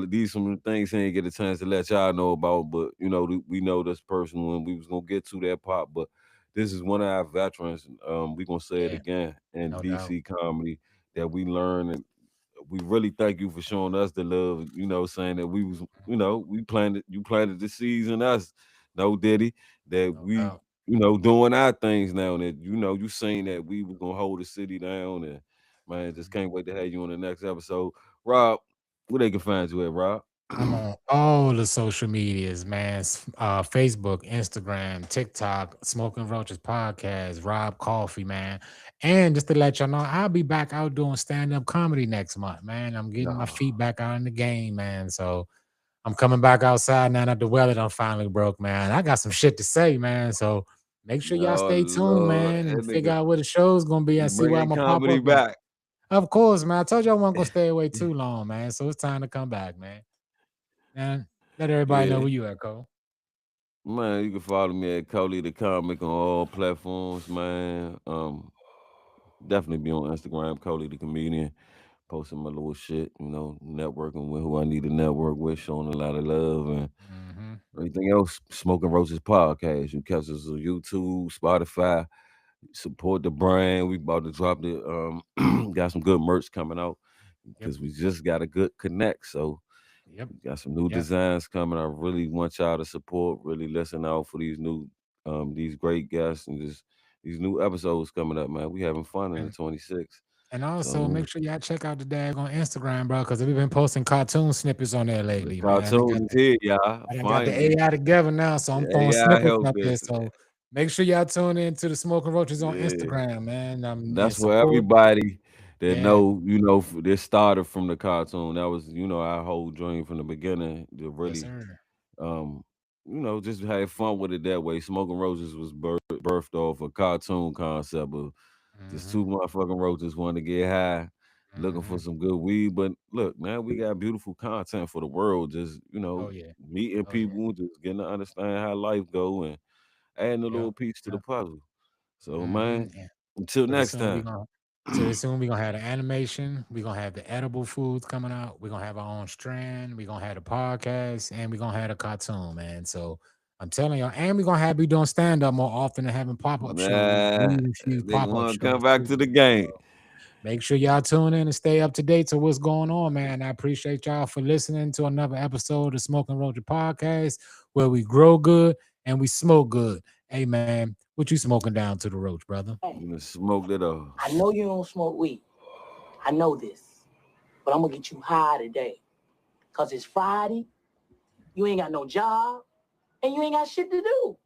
S2: These some things he ain't get a chance to let y'all know about, but we know this person when we was gonna get to that part, but this is one of our veterans. We gonna say it
S3: Yeah,
S2: again in
S3: no doubt.
S2: DC comedy that we learn, and we really thank you for showing us the love. Saying that we was, you planted the seeds in us. No Diddy, that
S3: No
S2: we,
S3: doubt.
S2: doing our things now. That you seen that we was gonna hold the city down, and man, just can't wait to have you on the next episode. Rob, where they can find you at, Rob?
S3: I'm on all the social medias, man. Facebook, Instagram, TikTok, Smoking Roaches Podcast, Rob Coffee, man. And just to let y'all know, I'll be back out doing stand-up comedy next month, man. I'm getting my
S2: Nah,
S3: feet back out in the game, man. So I'm coming back outside now that the weather done finally broke, man. I got some shit to say, man. So make sure y'all
S2: oh
S3: stay tuned,
S2: Lord,
S3: man,
S2: that
S3: and figure
S2: nigga,
S3: out where the show's gonna be
S2: he
S3: and see where I'm
S2: bringing
S3: gonna pop
S2: comedy
S3: up at.
S2: back.
S3: Of course, man. I told you I wasn't gonna stay away too long, man. So it's time to come back, man. And let everybody know
S2: Yeah.
S3: where you at, Cole.
S2: Man, you can follow me at Coley the Comic on all platforms, man. Definitely be on Instagram, Coley the Comedian, posting my little shit, networking with who I need to network with, showing a lot of love and
S3: Mm-hmm.
S2: everything else. Smoking Roaches Podcast. You catch us on YouTube, Spotify. Support the brand. We about to drop the got some good merch coming out
S3: Yep.
S2: because we just got a good connect. So
S3: Yep.
S2: got some new
S3: Yep.
S2: designs coming. I really want y'all to support, really listen out for these great guests and just these new episodes coming up, man. We having fun in the
S3: And
S2: 26th.
S3: and also
S2: So
S3: make sure y'all check out the dag on Instagram, bro, because we've been posting cartoon snippets on there
S2: the
S3: lately, man.
S2: cartoon is here, y'all.
S3: I done got the
S2: Finally.
S3: AI together now, so I'm
S2: The
S3: throwing
S2: AI
S3: snippets
S2: helped
S3: out there.
S2: us.
S3: So make sure y'all tune in to the Smoking Roaches on
S2: Yeah.
S3: Instagram, man. And
S2: That's for
S3: support.
S2: everybody that
S3: Yeah.
S2: this started from the cartoon. That was, our whole dream from the beginning to
S3: Yes,
S2: really
S3: sir.
S2: um, just have fun with it that way. Smoking Roses was birthed off a cartoon concept of just
S3: Mm-hmm.
S2: two motherfucking roaches wanting to get high, looking for
S3: Mm-hmm.
S2: some good weed. But look, man, we got beautiful content for the world. Just,
S3: Oh yeah.
S2: meeting
S3: Oh yeah.
S2: people, just getting to understand how life go and adding a
S3: Yep.
S2: little piece to the
S3: Yep.
S2: puzzle. So,
S3: Mm-hmm.
S2: man, until
S3: Pretty
S2: next
S3: soon we
S2: time.
S3: gonna pretty soon we gonna have the animation, we're gonna have the edible foods coming out, we're gonna have our own strand, we're gonna have the podcast, and we're gonna have the cartoon, man. So I'm telling y'all, and we're gonna have be doing stand-up more often and having pop-up shows,
S2: Nah,
S3: really few
S2: they
S3: pop-up
S2: want to
S3: shows
S2: come back
S3: too,
S2: to the
S3: man.
S2: game.
S3: Make sure y'all tune in and stay up to date to what's going on, man. I appreciate y'all for listening to another episode of Smoking Roach Podcast, where we grow good and we smoke good. Hey, man, what you smoking down to the roach, brother?
S2: You done smoked it up.
S1: I know you don't smoke weed. I know this. But I'm gonna get you high today. Cause it's Friday, you ain't got no job, and you ain't got shit to do.